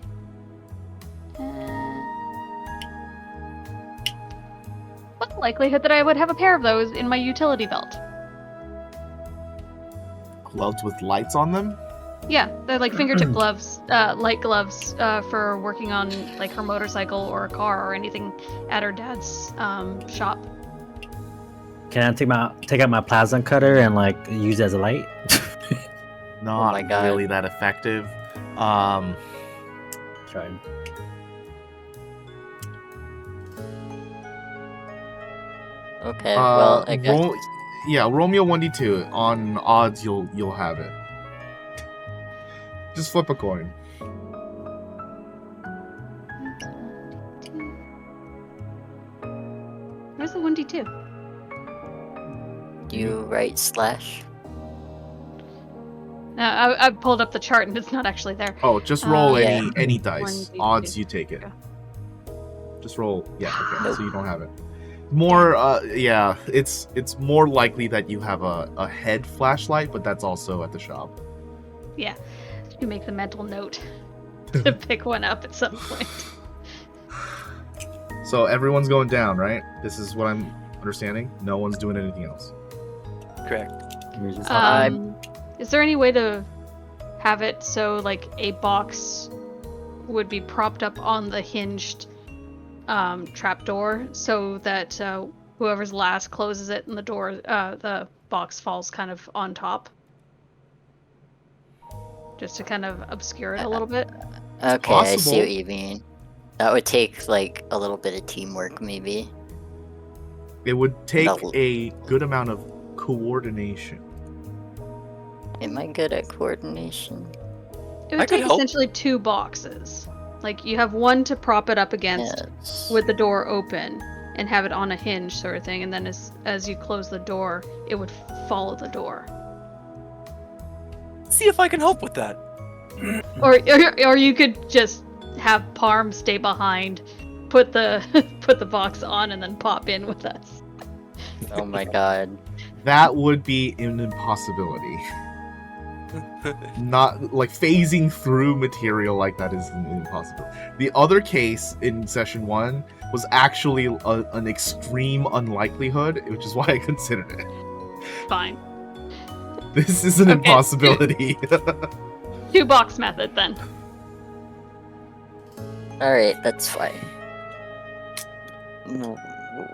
what's the likelihood that I would have a pair of those in my utility belt? Gloves with lights on them? Yeah, they're like fingertip gloves, light gloves, for working on like her motorcycle or a car or anything at her dad's shop. Can I take out my plasma cutter and like use it as a light? Not my God. really that effective. Try. Okay, well, I guess. Roll me a 1d2. On odds, you'll have it. Just flip a coin. Where's the 1d2? Do you write slash? I pulled up the chart and it's not actually there. Oh, just roll Yeah. any dice. 1d2. Odds, you take it. Okay. Just roll. Yeah, okay. So you don't have it. More, it's more likely that you have a head flashlight, but that's also at the shop. Yeah, you make the mental note to pick one up at some point. So everyone's going down, right? This is what I'm understanding. No one's doing anything else. Correct. Is there any way to have it so like a box would be propped up on the hinged trapdoor so that whoever's last closes it and the box falls kind of on top? Just to kind of obscure it a little bit. Okay, I see possible. what you mean. That would take like a little bit of teamwork, maybe. It would take No. a good amount of coordination. Am I good at coordination? It I would could take help. essentially two boxes. Like you have one to prop it up against Yes. with the door open and have it on a hinge sort of thing, and then as you close the door, it would follow the door. See if I can help with that. Or you could just have Parm stay behind, put the put the box on, and then pop in with us. Oh my god. That would be an impossibility. Not like phasing through material like that is impossible. The other case in session 1 was actually an extreme unlikelihood, which is why I considered it. Fine. This is an Okay. impossibility. Two box method then. Alright, that's fine.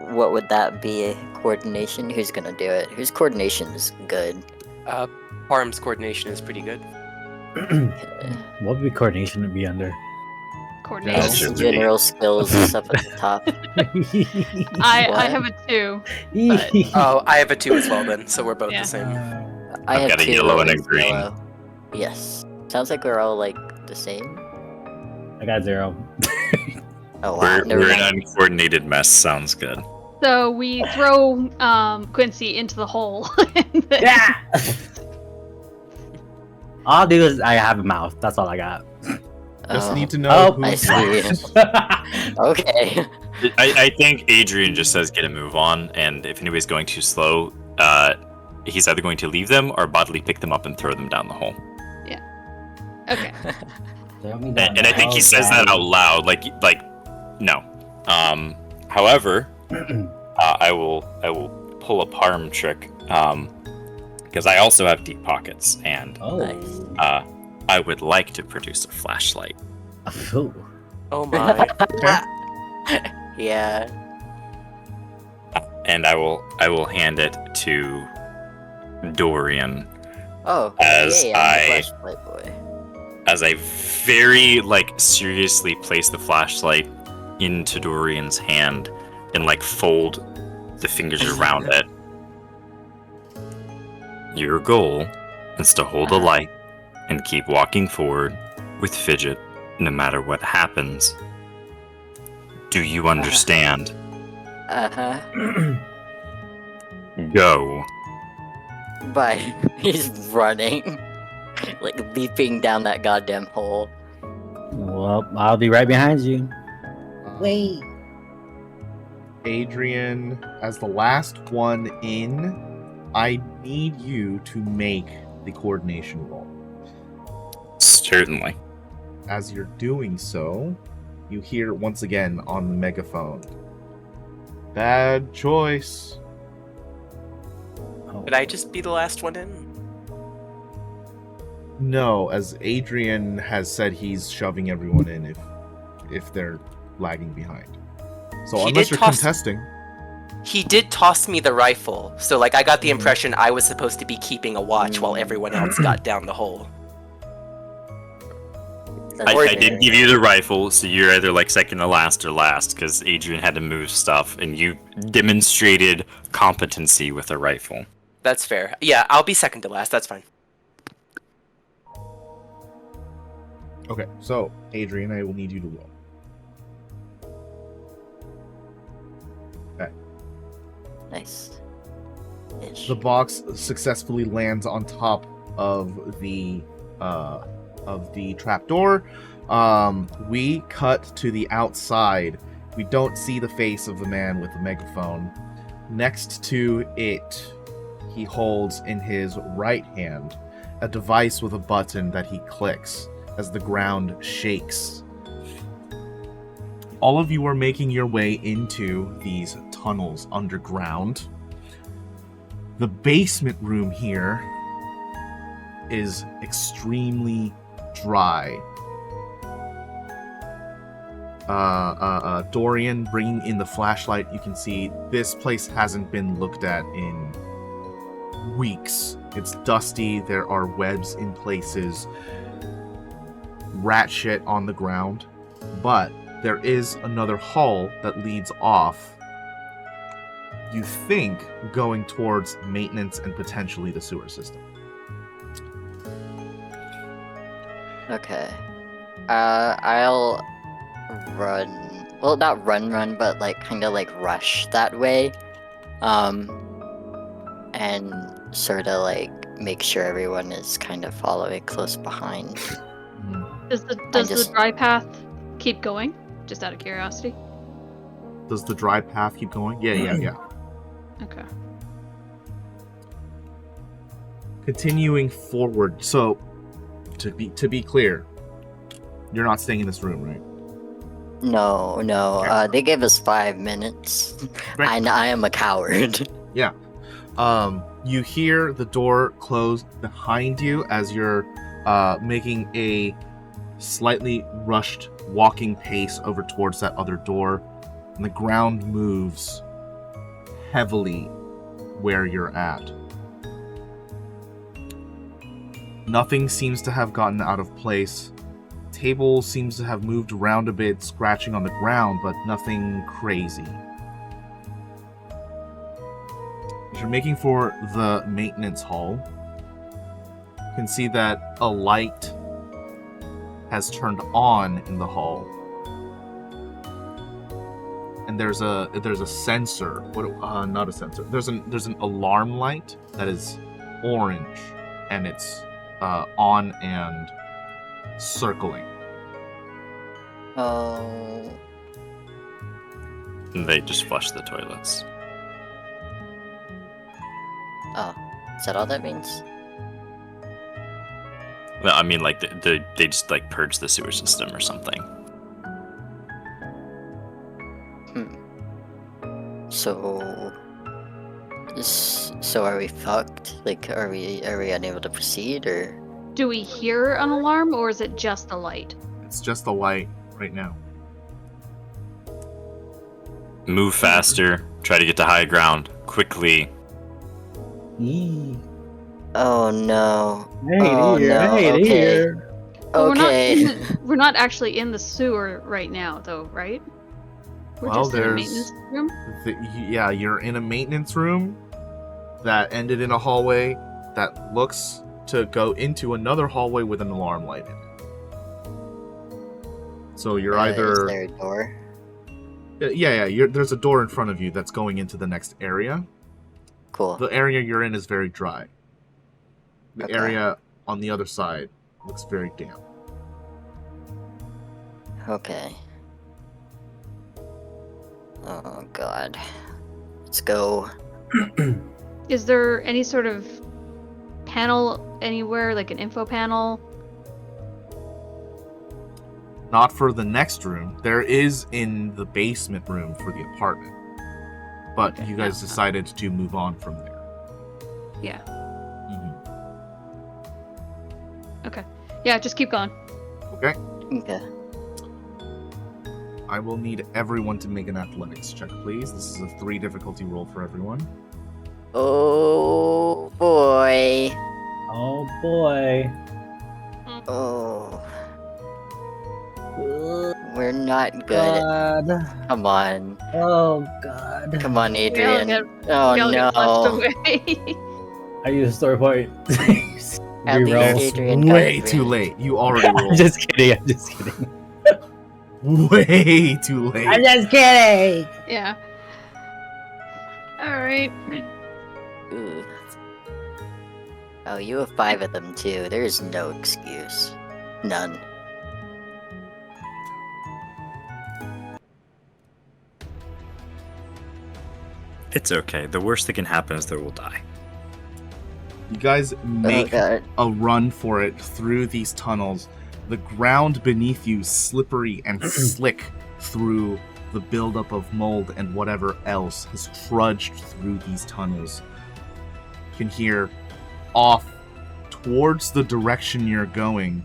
What would that be? Coordination? Who's gonna do it? Whose coordination is good? Parm's coordination is pretty good. What would be coordination to be under? Coordination. That's Just really- general skills and stuff at the top. I What? have a 2. Oh, I have a 2 as well then, so we're both Yeah. the same. I I've have got a 2 yellow and a is green. yellow. Yes. Sounds like we're all like the same. I got 0. Oh wow. We're Never an mind. uncoordinated mess. Sounds good. So we throw Quincy into the hole. And then- Yeah. All I'll do is I have a mouth. That's all I got. Just Oh. need to know Oh, who's I see. last. Okay. I think Adrian just says get a move on, and if anybody's going too slow, he's either going to leave them or bodily pick them up and throw them down the hole. Okay. And I think he says that out loud, like no. However, I will pull a Parm trick, because I also have deep pockets, and Oh. Nice. I would like to produce a flashlight. Ooh. Oh my. Yeah. And I will hand it to Dorian Oh. As yay, I'm I- the flashlight boy. as I very seriously place the flashlight into Dorian's hand and fold the fingers around it. Your goal is to hold the light and keep walking forward with Fidget no matter what happens. Do you understand? Uh-huh. Go. But he's running. Leaping down that goddamn hole. Well, I'll be right behind you. Wait. Adrian, as the last one in, I need you to make the coordination roll. Certainly. As you're doing so, you hear once again on the megaphone, "Bad choice." Oh. Did I just be the last one in? No, as Adrian has said, he's shoving everyone in if they're lagging behind. So He unless did you're toss- contesting, He did toss me the rifle, so like I got the impression I was supposed to be keeping a watch while everyone else got down the hole. That's I fair. did give you the rifle, so you're either like second to last or last, because Adrian had to move stuff, and you demonstrated competency with a rifle. That's fair. Yeah, I'll be second to last. That's fine. okay. So Adrian, I will need you to roll. Nice. Ish. The box successfully lands on top of the trapdoor. We cut to the outside. We don't see the face of the man with the megaphone. Next to it, he holds in his right hand a device with a button that he clicks as the ground shakes. All of you are making your way into these tunnels underground. The basement room here is extremely dry. Dorian, bringing in the flashlight, you can see this place hasn't been looked at in weeks. It's dusty, there are webs in places, rat shit on the ground, but there is another hall that leads off, you think, going towards maintenance and potentially the sewer system. Okay. I'll run. Well, not run, but like kind of like rush that way. And sort of like make sure everyone is kind of following close behind. Does the dry path keep going? Just out of curiosity. Does the dry path keep going? Yeah. Okay. Continuing forward. So, to be clear, you're not staying in this room, right? No. Okay. They gave us 5 minutes. Great. I am a coward. Yeah. You hear the door close behind you as you're making a slightly rushed walking pace over towards that other door, and the ground moves heavily where you're at. Nothing seems to have gotten out of place. Table seems to have moved around a bit, scratching on the ground, but nothing crazy. As you're making for the maintenance hall, you can see that a light has turned on in the hall. And there's a sensor. Not a sensor. There's an alarm light that is orange, and it's on and circling. Oh. They just flush the toilets. Oh. Is that all that means? Well, I mean, like they just like purge the sewer system or something. So are we fucked? Like, are we unable to proceed, or? Do we hear an alarm, or is it just a light? It's just a light right now. Move faster. Try to get to high ground quickly. Yee. Oh no. Hey, Oh, here, no, hey, okay. here. But Okay. we're not actually in the sewer right now, though, right? We're Well, just in a there's- maintenance room. Yeah, you're in a maintenance room that ended in a hallway that looks to go into another hallway with an alarm light in it. So you're Is either there a door? there's a door in front of you that's going into the next area. Cool. The area you're in is very dry. The Okay. area on the other side looks very damp. Okay. Oh god. Let's go. Is there any sort of panel anywhere, like an info panel? Not for the next room. There is in the basement room for the apartment. But Okay, you guys yeah. decided to move on from there. Yeah. Mhm. Okay. Yeah, just keep going. Okay. Okay. I will need everyone to make an athletics check, please. This is a 3 difficulty roll for everyone. Oh boy. Oh boy. Oh. We're not good. God. Come on. Oh god. Come on, We all Adrian. get, Oh we all get left no. away. I use a story point. At least Reroll. Adrian got Way advantage. too late. You already I'm rolled. just kidding. I'm just kidding. Way too late. I'm just kidding. Yeah. Alright. Ooh. Oh, you have 5 of them too. There's no excuse. None. It's okay. The worst that can happen is that we'll die. You guys make God. a run for it through these tunnels. The ground beneath you slippery and slick through the buildup of mold and whatever else has trudged through these tunnels. You can hear off towards the direction you're going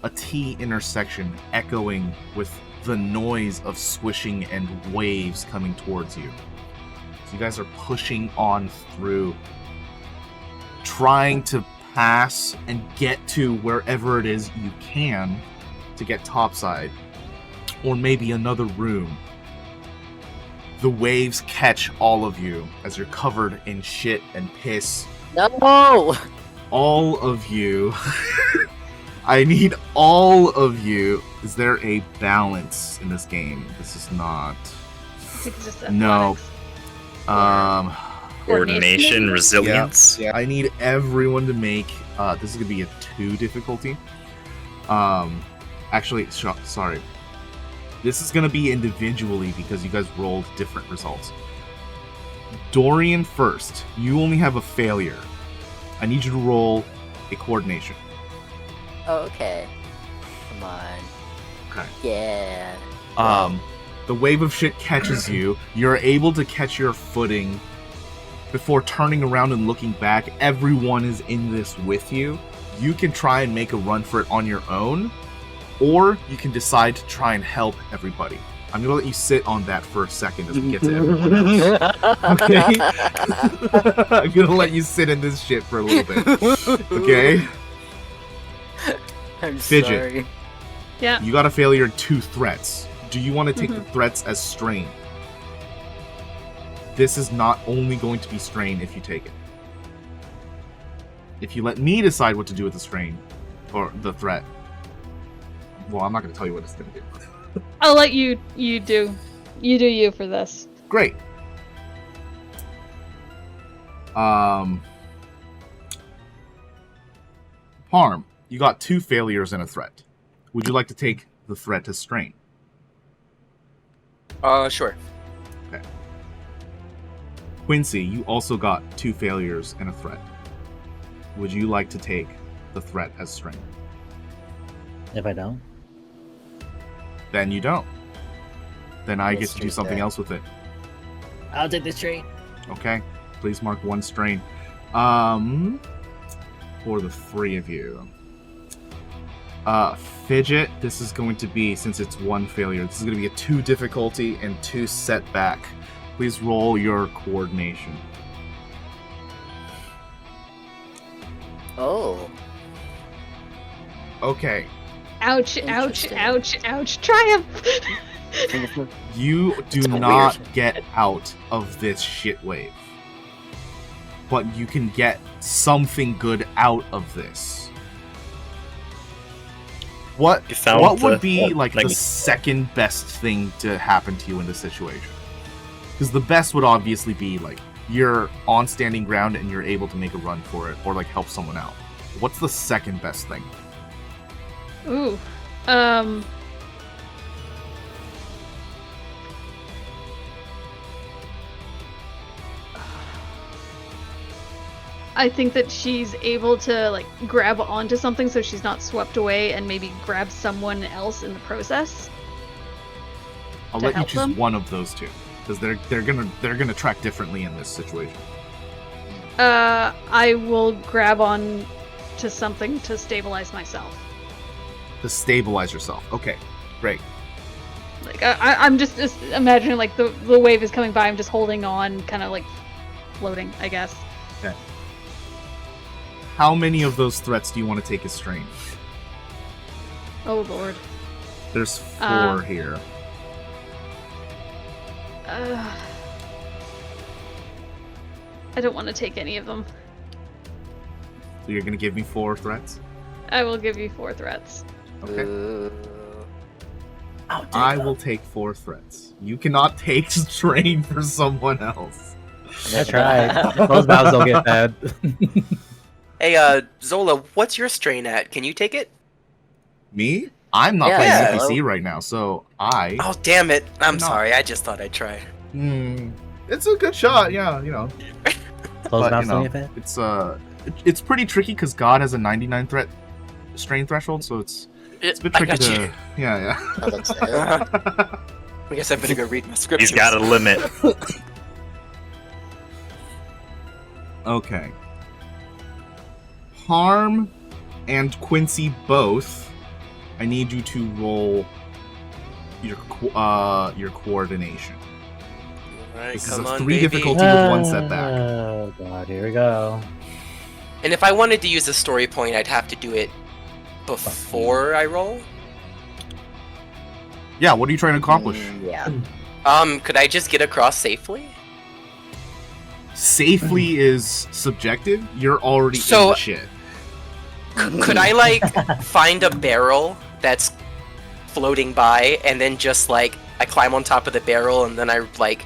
a T intersection echoing with the noise of swishing and waves coming towards you. So you guys are pushing on through, trying to pass and get to wherever it is you can to get topside, or maybe another room. The waves catch all of you as you're covered in shit and piss. No! All of you. I need all of you. Is there a balance in this game? This is not. It's just No. athletics. Coordination, maybe? resilience. Yeah, I need everyone to make. This is gonna be a 2 difficulty. Actually, sorry. This is gonna be individually because you guys rolled different results. Dorian first. You only have a failure. I need you to roll a coordination. Okay. Come on. Okay. Yeah. The wave of shit catches you. You're able to catch your footing before turning around and looking back. Everyone is in this with you. You can try and make a run for it on your own, or you can decide to try and help everybody. I'm gonna let you sit on that for a second as we get to everyone else. Okay? I'm gonna let you sit in this shit for a little bit. Okay? I'm Fidget. sorry. Yeah. You got a failure in 2 threats. Do you want to take the threats as strain? This is not only going to be strain if you take it. If you let me decide what to do with the strain, or the threat, well, I'm not going to tell you what it's going to do. I'll let you do you for this. Great. Parm, you got 2 failures and a threat. Would you like to take the threat as strain? Sure. Quincy, you also got 2 failures and a threat. Would you like to take the threat as strain? If I don't, Then you don't. Then I get to do Mystery something threat. else with it. I'll take the straight. Okay. Please mark 1 strain. For the 3 of you. Fidget, this is going to be, since it's 1 failure, this is going to be a 2 difficulty and 2 setback. Please roll your coordination. Oh. Okay. Ouch, ouch, Interesting. ouch, ouch. Triumph! You do That's not weird. get out of this shit wave. But you can get something good out of this. What You found what would the- be like- the second best thing to happen to you in this situation? Because the best would obviously be like you're on standing ground and you're able to make a run for it or like help someone out. What's the second best thing? Ooh. I think that she's able to like grab onto something so she's not swept away and maybe grab someone else in the process. I'll To let you help choose them? one of those two because they're gonna track differently in this situation. I will grab on to something to stabilize myself. To stabilize yourself. Okay, great. Like I'm just imagining like the wave is coming by. I'm just holding on, kind of like floating, I guess. Okay. How many of those threats do you want to take as strain? Oh lord. There's 4 here. I don't want to take any of them. So you're gonna give me 4 threats? I will give you 4 threats. Okay. I will take 4 threats. You cannot take strain for someone else. That's right. Those battles don't get bad. Hey, Zola, what's your strain at? Can you take it? Me? I'm not Yeah, playing yeah. NPC right now, so I. Oh, damn it. I'm No. sorry. I just thought I'd try. It's a good shot, yeah, you know. Those But, battles you don't know, get bad. it's pretty tricky because God has a 99 strain threshold, so it's a bit I tricky got to. you. Yeah. Oh, that's it. I guess I better go read my scriptures. He's got a limit. Okay. Parm and Quincy both. I need you to roll your coordination. Alright, This is come a on, 3 baby. difficulty with 1 setback. Oh god, here we go. And if I wanted to use a story point, I'd have to do it before I roll? Yeah, what are you trying to accomplish? Yeah. Could I just get across safely? Safely is subjective. You're already in So- the shit. Could I, like, find a barrel that's floating by, and then just, like, I climb on top of the barrel, and then I, like...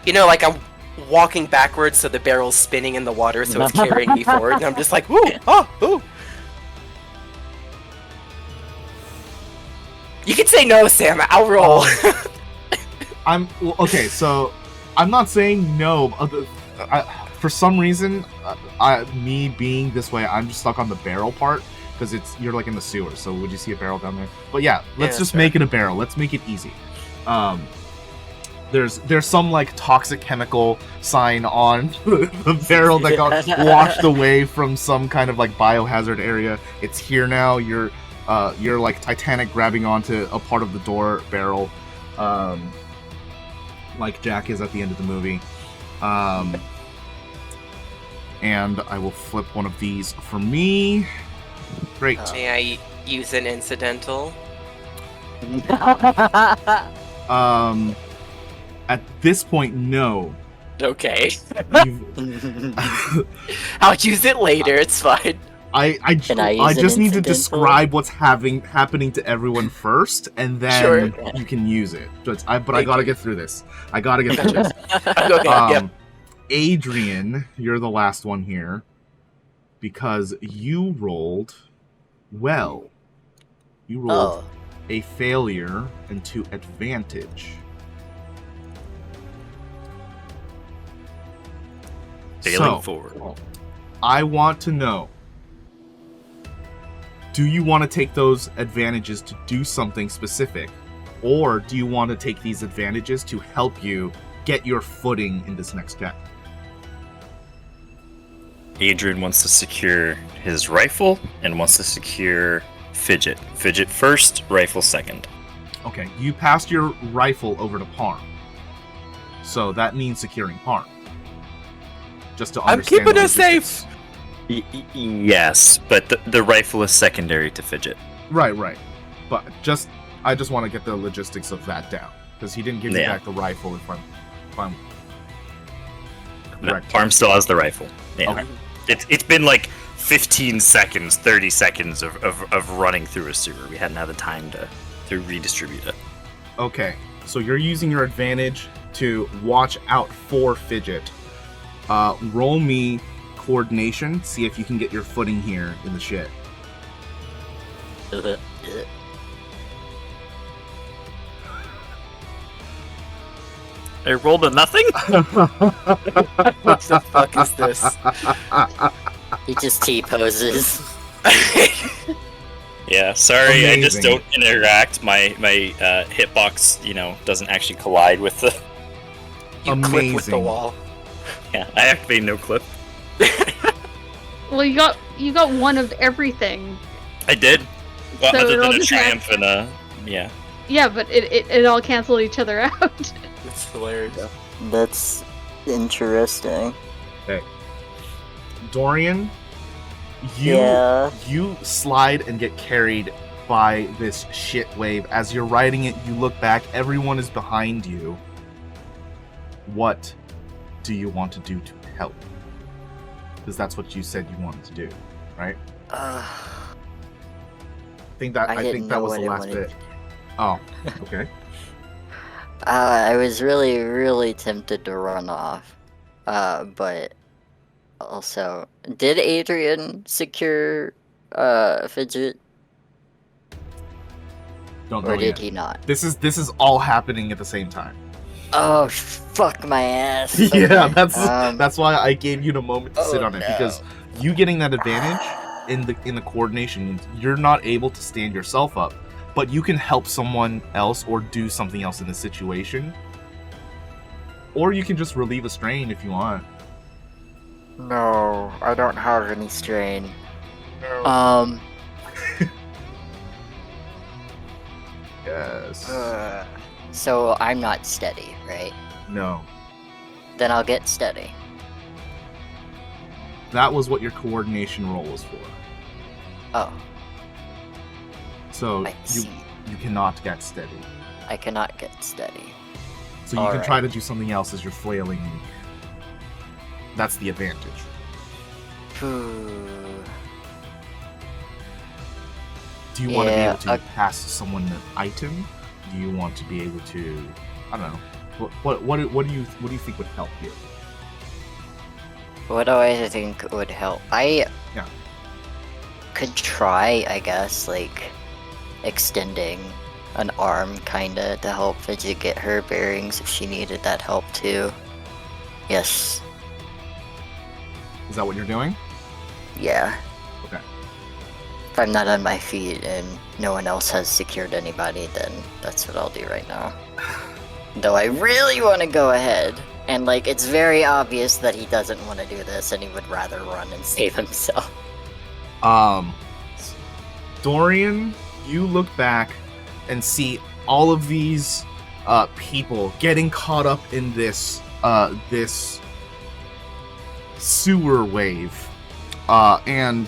You know, like, I'm walking backwards so the barrel's spinning in the water, so it's carrying me forward, and I'm just like, woo! Oh! Ooh! You can say no, Sam. I'll roll. Okay, so I'm not saying no. For some reason, me being this way, I'm just stuck on the barrel part because you're like in the sewer. So would you see a barrel down there? But yeah, let's that's just fair. make it a barrel. Let's make it easy. There's some like toxic chemical sign on the barrel that got washed away from some kind of like biohazard area. It's here now. You're like Titanic grabbing onto a part of the door barrel, like Jack is at the end of the movie. And I will flip one of these for me. Great. May I use an incidental? At this point, no. Okay. You've- I'll use it later, it's fine. I Can I use just an need to incidental? describe what's happening to everyone first, and then Sure. you can use it. But I Thank gotta you. get through this. I gotta get through this. Okay, yep. Adrian, you're the last one here because you rolled well. You rolled Oh. a failure into advantage. Failing So, forward. I want to know, do you want to take those advantages to do something specific, or do you want to take these advantages to help you get your footing in this next check? Adrian wants to secure his rifle and wants to secure Fidget. Fidget first, rifle second. Okay, you passed your rifle over to Parm. So that means securing Parm. Just to I'm understand keeping the us safe! logistics. Yes, but the rifle is secondary to Fidget. Right. But I just want to get the logistics of that down. Because he didn't give me Yeah. back the rifle if I'm No, correct. Parm still has the rifle. Yeah. Okay. It's been like 15 seconds, 30 seconds of running through a sewer. We hadn't had the time to redistribute it. Okay, so you're using your advantage to watch out for Fidget. Roll me coordination, see if you can get your footing here in the shit. I rolled a nothing? What the fuck is this? He just T-poses. Yeah, sorry, I just Amazing. don't interact. My hitbox, doesn't actually collide with the... You clip with the Amazing. wall. Yeah, I activate no clip. Well, you got one of everything. I did. Well, So other it'll than a just triumph and yeah. Yeah, but it all canceled each other out. That's hilarious. That's interesting. Dorian, you Yeah. you slide and get carried by this shit wave. As you're riding it, you look back, everyone is behind you. What do you want to do to help? Because that's what you said you wanted to do, right? I think that didn't know was what the I last wanted bit. to do. Oh, okay. I was really, really tempted to run off. But also, did Adrian secure Fidget, Don't know or did yet. he not? This is all happening at the same time. Oh, fuck my ass. Yeah, Okay, that's why I gave you the moment to sit oh, on it, no. because you getting that advantage in the coordination means you're not able to stand yourself up, but you can help someone else or do something else in the situation. Or you can just relieve a strain if you want. No, I don't have any strain. No. Yes. So I'm not steady, right? No. Then I'll get steady. That was what your coordination roll was for. Oh, So I see. you cannot get steady. I cannot get steady. So you can Alright. try to do something else as you're flailing. That's the advantage. Do you want to be Yeah, able to pass someone an item? Do you want to be able to, I don't know. What do you think would help here? What do I think would help? I Yeah. could try, I guess, like extending an arm kinda to help Fidget get her bearings if she needed that help too. Yes. Is that what you're doing? Yeah. Okay. If I'm not on my feet and no one else has secured anybody, then that's what I'll do right now. Though I really want to go ahead. And like, it's very obvious that he doesn't want to do this and he would rather run and save himself. Dorian, you look back and see all of these people getting caught up in this this sewer wave, and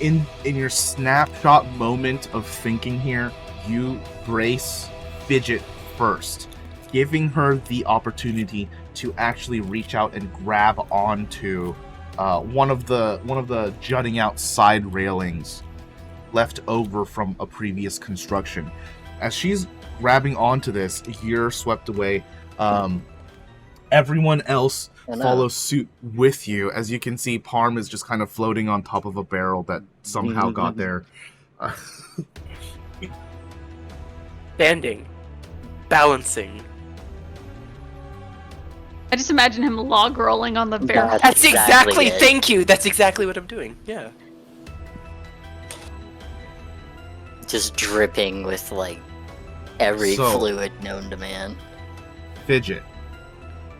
in your snapshot moment of thinking here, you brace Fidget first, giving her the opportunity to actually reach out and grab onto one of the jutting out side railings left over from a previous construction. As she's grabbing onto this, you're swept away. Everyone else follows suit with you. As you can see, Parm is just kind of floating on top of a barrel that somehow got there. Standing. Balancing. I just imagine him log rolling on the barrel. That's exactly it. thank you. That's exactly what I'm doing. Yeah. Just dripping with like every So- fluid known to man. Fidget,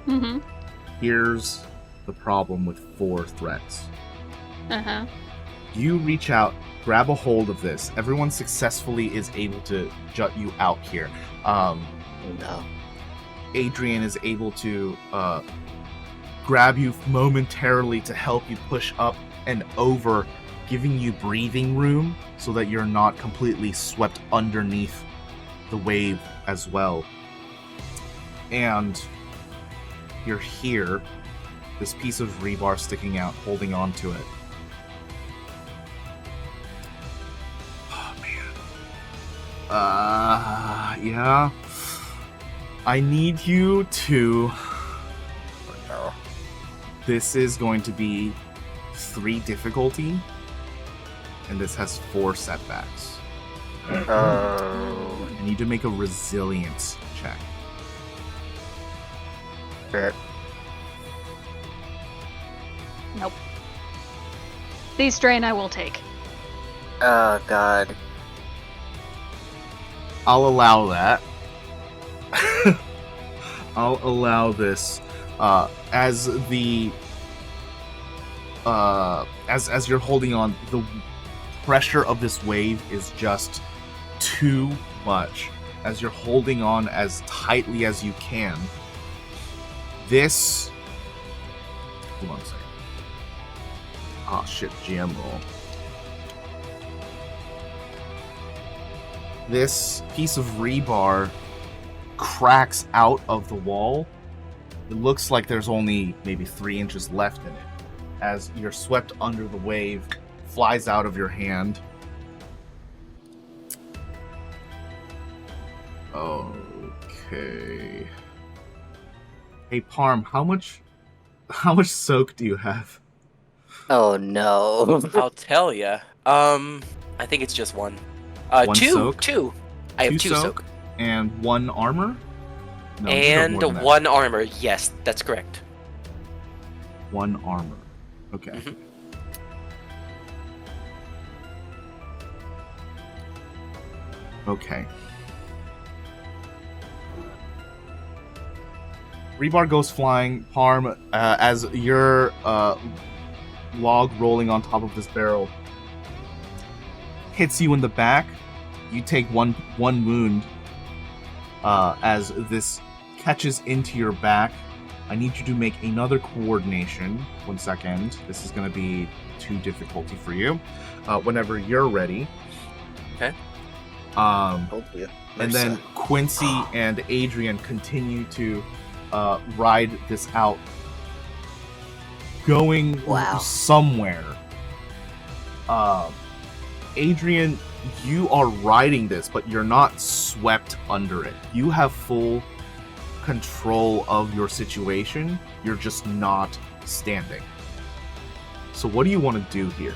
Mm-hmm. here's the problem with 4 threats. Uh-huh. You reach out, grab a hold of this. Everyone successfully is able to jut you out here. No. Adrian is able to grab you momentarily to help you push up and over, giving you breathing room so that you're not completely swept underneath the wave as well. And you're here, this piece of rebar sticking out, holding on to it. Oh, man. Yeah. I need you to... This is going to be 3 difficulty, and this has 4 setbacks. Oh. I need to make a resilience check. Sure. Nope. These strain I will take. Oh god. I'll allow that. I'll allow this as the as you're holding on, the pressure of this wave is just too much. As you're holding on as tightly as you can, this. Hold on a second. Oh shit, GM roll. This piece of rebar cracks out of the wall. It looks like there's only maybe 3 inches left in it. As you're swept under the wave, flies out of your hand. Okay. Hey Parm, how much soak do you have? Oh no. I'll tell ya. I think it's just one. One two. soak? Two. I have two soak. And 1 armor? No, you have And more than that. 1 armor. Yes, that's correct. 1 armor. Okay. Mhm. Okay. Rebar goes flying. Parm, as your log rolling on top of this barrel hits you in the back, you take one wound as this catches into your back. I need you to make another coordination. 1 second. This is going to be too difficulty for you. Whenever you're ready. Okay. Told you. And then Quincy and Adrian continue to ride this out, going Wow. somewhere. Adrian, you are riding this, but you're not swept under it. You have full control of your situation. You're just not standing. So what do you want to do here?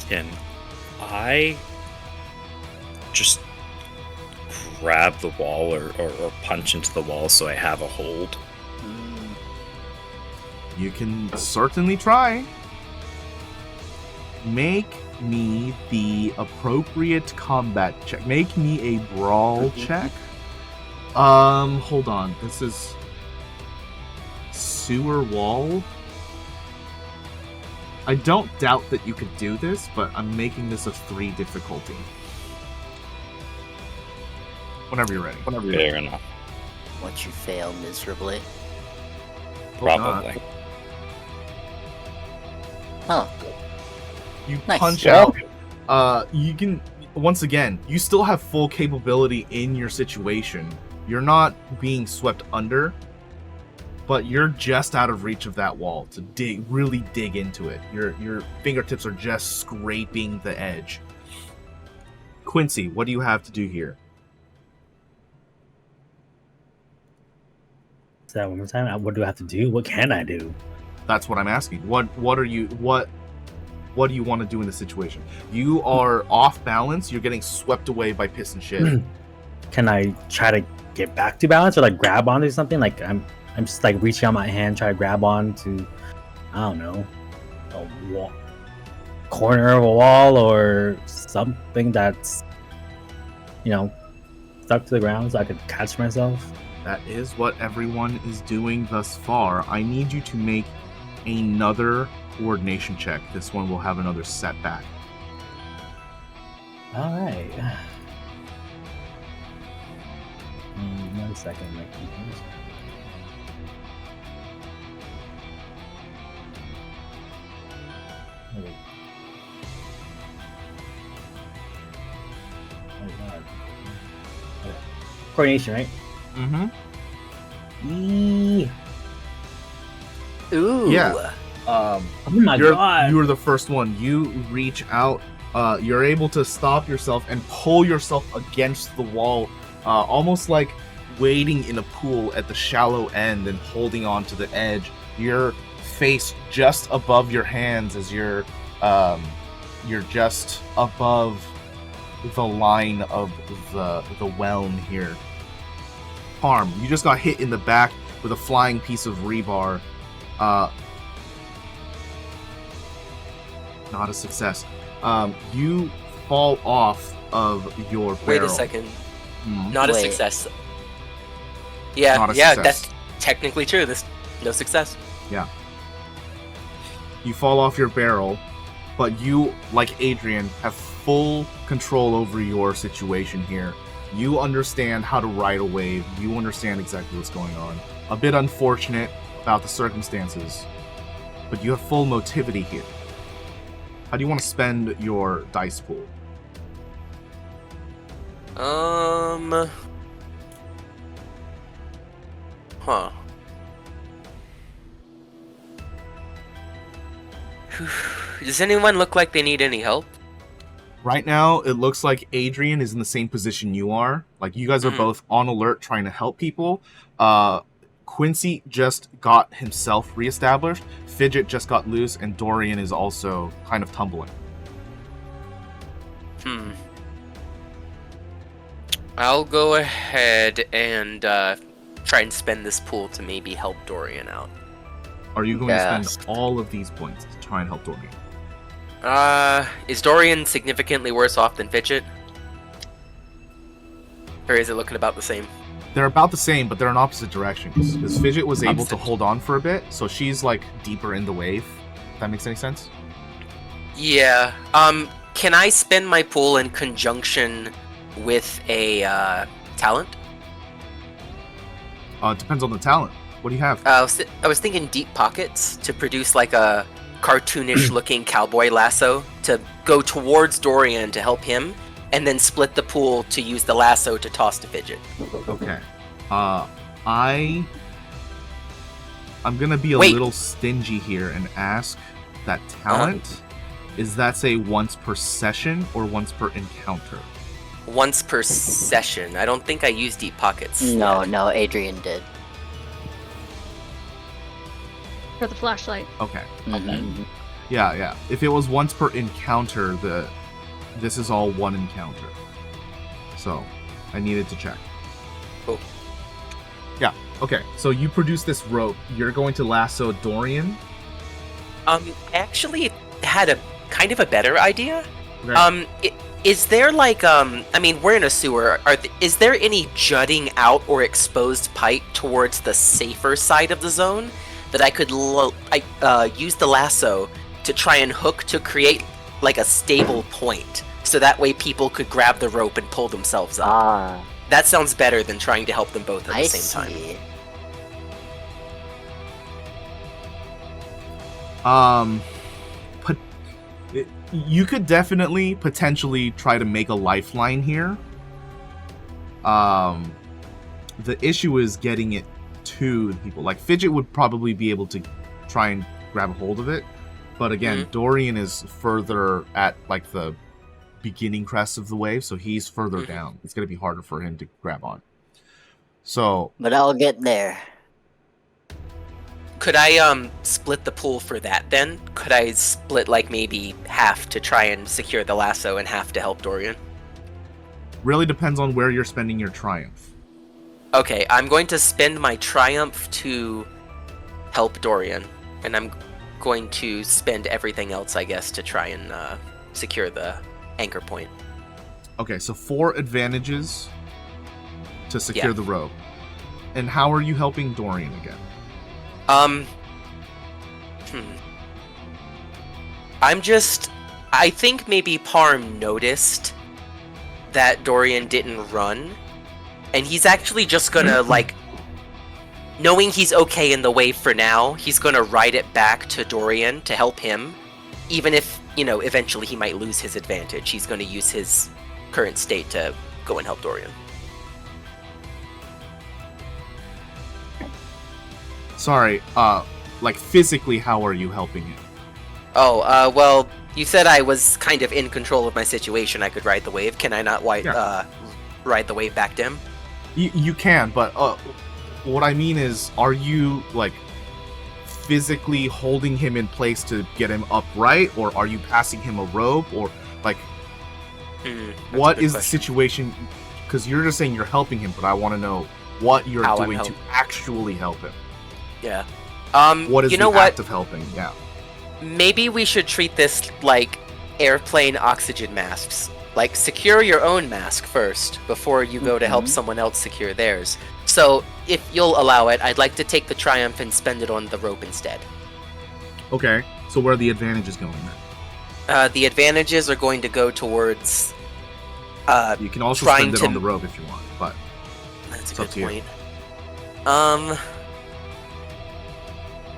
Can I just grab the wall or punch into the wall so I have a hold? You can certainly try. Make me the appropriate combat check. Make me a brawl check. Hold on. This is sewer wall. I don't doubt that you could do this, but I'm making this a 3 difficulty. Whenever you're ready. Fair enough. Once you fail miserably. Probably. Huh. You Nice. punch Well- out. You can, once again, you still have full capability in your situation. You're not being swept under, but you're just out of reach of that wall to really dig into it. Your fingertips are just scraping the edge. Quincy, what do you have to do here? Say that one more time. What do I have to do? What can I do? That's what I'm asking. What do you want to do in this situation? You are off balance. You're getting swept away by piss and shit. Can I try to get back to balance or like grab onto something? Like I'm just like reaching out my hand, try to grab onto, I don't know, a wall, corner of a wall or something that's, stuck to the ground so I could catch myself. That is what everyone is doing thus far. I need you to make another coordination check. This one will have another setback. All right. 1 second. Okay. Oh god. Okay. Coordination, right? Mm-hmm. Ooh. Yeah. Oh my god. You're the first one. You reach out. You're able to stop yourself and pull yourself against the wall, almost like wading in a pool at the shallow end and holding on to the edge. Your face just above your hands as you're just above the line of the whelm here. Parm, you just got hit in the back with a flying piece of rebar. Not a success. You fall off of your barrel. Wait a second. Hmm. Not a Wait. success. Yeah, Not a yeah, success. technically true. This no success. You fall off your barrel, but you, like Adrian, have full control over your situation here. You understand how to ride a wave. You understand exactly what's going on. A bit unfortunate about the circumstances, but you have full motivity here. How do you want to spend your dice pool? Huh. Does anyone look like they need any help? Right now, it looks like Adrian is in the same position you are. Like, you guys are both on alert trying to help people. Quincy just got himself reestablished. Fidget just got loose, and Dorian is also kind of tumbling. I'll go ahead and try and spend this pool to maybe help Dorian out. Are you going to spend all of these points to try and help Dorian? Is Dorian significantly worse off than Fidget? Or is it looking about the same? They're about the same, but they're in opposite directions. Because Fidget was able to hold on for a bit, so she's, like, deeper in the wave. If that makes any sense? Yeah. Can I spend my pool in conjunction with a, talent? It depends on the talent. What do you have? I was thinking deep pockets to produce, like, a cartoonish-looking cowboy lasso to go towards Dorian to help him, and then split the pool to use the lasso to toss to Fidget. Okay. I'm gonna be a little stingy here and ask that talent, is that say once per session or once per encounter? Once per session. I don't think I used deep pockets. No, Adrian did. For the flashlight. Okay. Mhm. Yeah. If it was once per encounter, this is all one encounter. So, I needed to check. Cool. Yeah, okay. So you produce this rope. You're going to lasso Dorian. I actually had a kind of a better idea. Okay. Is there like I mean, we're in a sewer. Is there any jutting out or exposed pipe towards the safer side of the zone that I could use the lasso to try and hook to create like a stable point, so that way people could grab the rope and pull themselves up? That sounds better than trying to help them both at the same time. You could definitely potentially try to make a lifeline here. The issue is getting it to the people. Like, Fidget would probably be able to try and grab a hold of it, but again, Dorian is further at like the beginning crest of the wave, so he's further down. It's going to be harder for him to grab on. So, but I'll get there. Could I split the pool for that then? Could I split like maybe half to try and secure the lasso and half to help Dorian? Really depends on where you're spending your triumph. Okay, I'm going to spend my triumph to help Dorian, and I'm going to spend everything else, I guess, to try and secure the anchor point. Okay, so 4 advantages to secure the rope. And how are you helping Dorian again? I think maybe Parm noticed that Dorian didn't run, and he's actually just gonna, like, knowing he's okay in the wave for now, he's gonna ride it back to Dorian to help him, even if, you know, eventually he might lose his advantage. He's gonna use his current state to go and help Dorian. Sorry, like, physically, how are you helping him? Oh, well, you said I was kind of in control of my situation. I could ride the wave. Can I not ride the wave back to him? You can, but what I mean is, are you, like, physically holding him in place to get him upright, or are you passing him a rope, or, like, what is the situation? Because you're just saying you're helping him, but I want to know what you're doing to actually help him. Yeah. What is the act of helping? Yeah. Maybe we should treat this like airplane oxygen masks. like secure your own mask first before you go to help someone else secure theirs. So if you'll allow it, I'd like to take the triumph and spend it on the rope instead. Okay, so where are the advantages going then? The advantages are going to go towards. You can also trying spend it to- on the rope if you want, but That's a It's up good to you. point.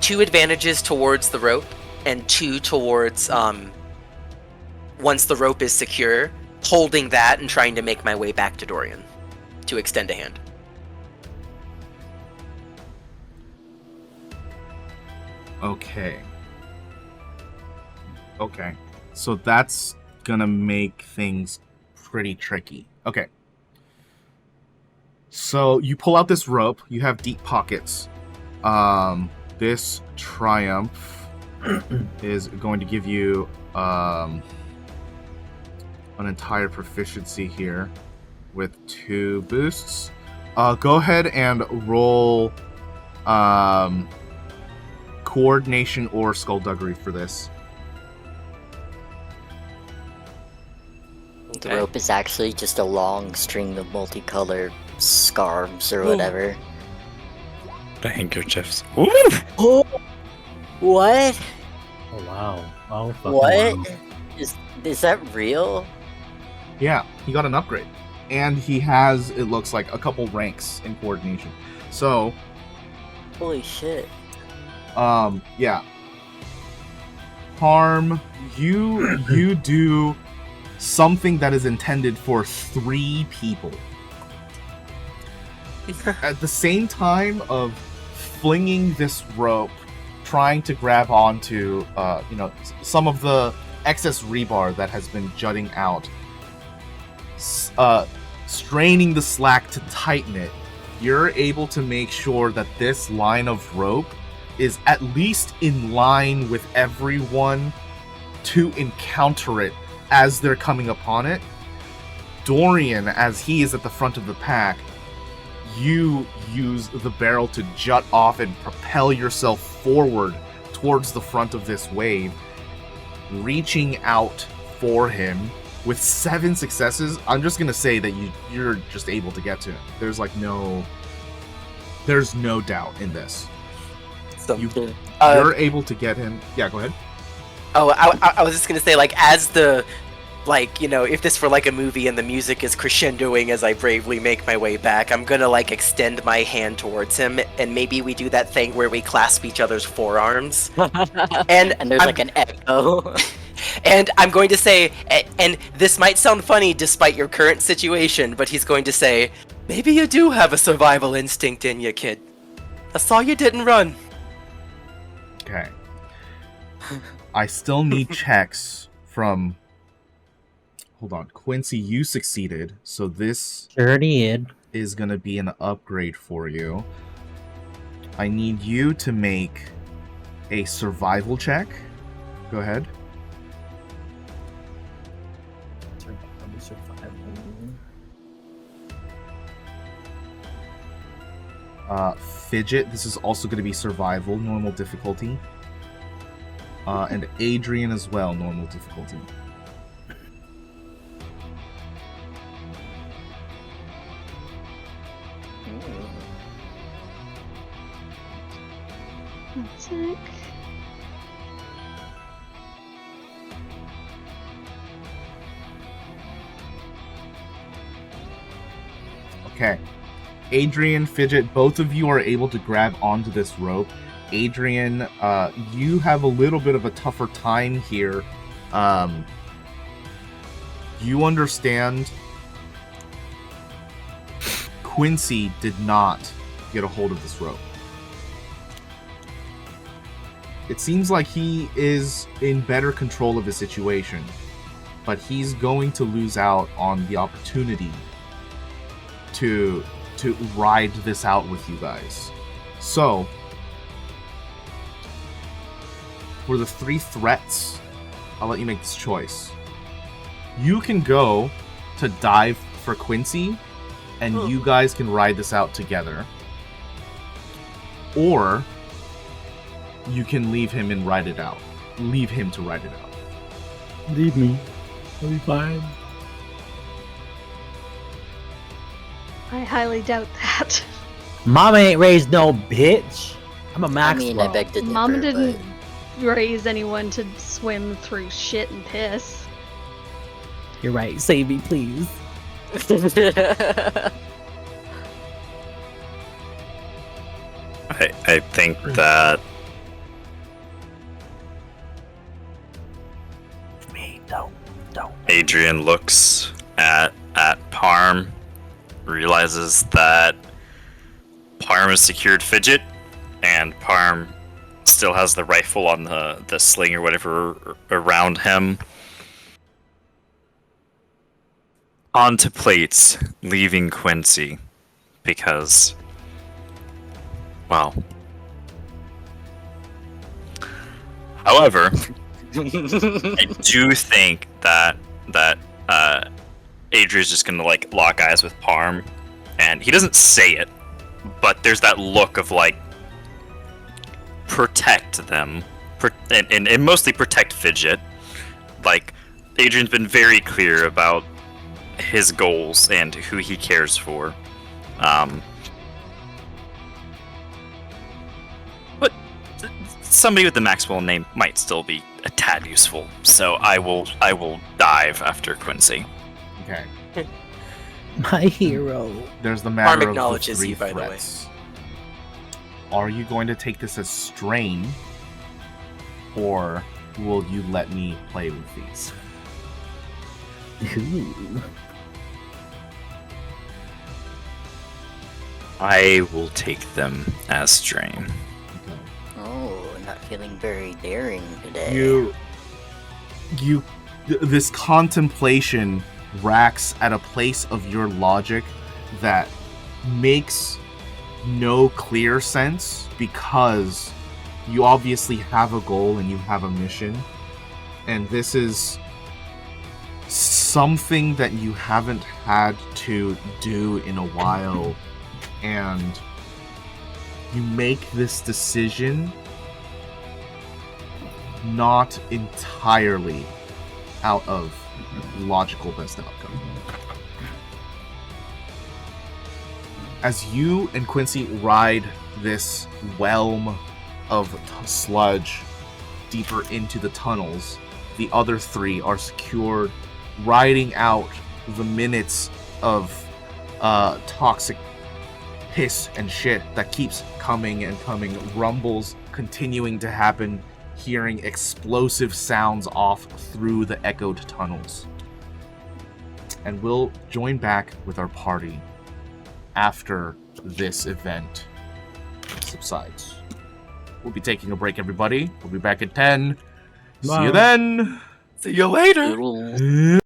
2 advantages towards the rope, and 2 towards once the rope is secure, holding that and trying to make my way back to Dorian to extend a hand. okay. Okay, so that's gonna make things pretty tricky. Okay. So you pull out this rope, you have deep pockets. This triumph is going to give you an entire proficiency here with 2 boosts. Go ahead and roll coordination or skullduggery for this. The rope is actually just a long string of multicolored scarves or whatever. The handkerchiefs. Ooh! Oh, what? Oh wow. Oh fucking What? wow. Is that real? Yeah, he got an upgrade. And he has, it looks like, a couple ranks in coordination. So, Holy shit. yeah. Parm, you do something that is intended for 3 people. At the same time of flinging this rope, trying to grab onto, some of the excess rebar that has been jutting out, straining the slack to tighten it, you're able to make sure that this line of rope is at least in line with everyone to encounter it as they're coming upon it. Dorian, as he is at the front of the pack, you use the barrel to jut off and propel yourself forward towards the front of this wave, reaching out for him. With 7 successes, I'm just gonna say that you're just able to get to him. There's no doubt in this. You're able to get him. Yeah, go ahead. Oh, I was just gonna say, like, as the, like, if this were like a movie and the music is crescendoing as I bravely make my way back, I'm gonna, like, extend my hand towards him, and maybe we do that thing where we clasp each other's forearms. And there's like an echo. And I'm going to say, and this might sound funny despite your current situation, but he's going to say, maybe you do have a survival instinct in you, kid. I saw you didn't run. Okay. I still need checks from... Hold on. Quincy, you succeeded, so this Sure did. is going to be an upgrade for you. I need you to make a survival check. Go ahead. Fidget, this is also going to be survival, normal difficulty. And Adrian as well, normal difficulty. One sec. Okay. Adrian, Fidget, both of you are able to grab onto this rope. Adrian, you have a little bit of a tougher time here. You understand Quincy did not get a hold of this rope. It seems like he is in better control of his situation, but he's going to lose out on the opportunity to ride this out with you guys. So, for the 3 threats, I'll let you make this choice. You can go to dive for Quincy, and you guys can ride this out together. Or, you can leave him and ride it out. Leave him to ride it out. Leave me. I'll be fine. I highly doubt that. Mama ain't raised no bitch. I'm a I Maxwell. mean, I beg to differ, Mama didn't but raise anyone to swim through shit and piss. You're right. Save me, please. I think that Me, don't. Adrian looks at Parm, realizes that Parm has secured Fidget, and Parm still has the rifle on the sling or whatever around him. Contemplates leaving Quincy because, well. However, I do think that Adrian's just gonna like lock eyes with Parm, and he doesn't say it, but there's that look of like protect them, and mostly protect Fidget. Like Adrian's been very clear about his goals and who he cares for. But somebody with the Maxwell name might still be a tad useful, so I will dive after Quincy. Okay. My hero. There's the matter of the acknowledges three you, by the way. threats. Are you going to take this as strain, or will you let me play with these? Ooh. I will take them as strain. oh, not feeling very daring today. This contemplation racks at a place of your logic that makes no clear sense, because you obviously have a goal and you have a mission, and this is something that you haven't had to do in a while, and you make this decision not entirely out of logical best outcome. As you and Quincy ride this whelm of sludge deeper into the tunnels, the other three are secured, riding out the minutes of toxic piss and shit that keeps coming and coming, rumbles continuing to happen, hearing explosive sounds off through the echoed tunnels. And we'll join back with our party after this event subsides. We'll be taking a break, everybody. We'll be back at 10. See you Bye. then. See you later. Doodle.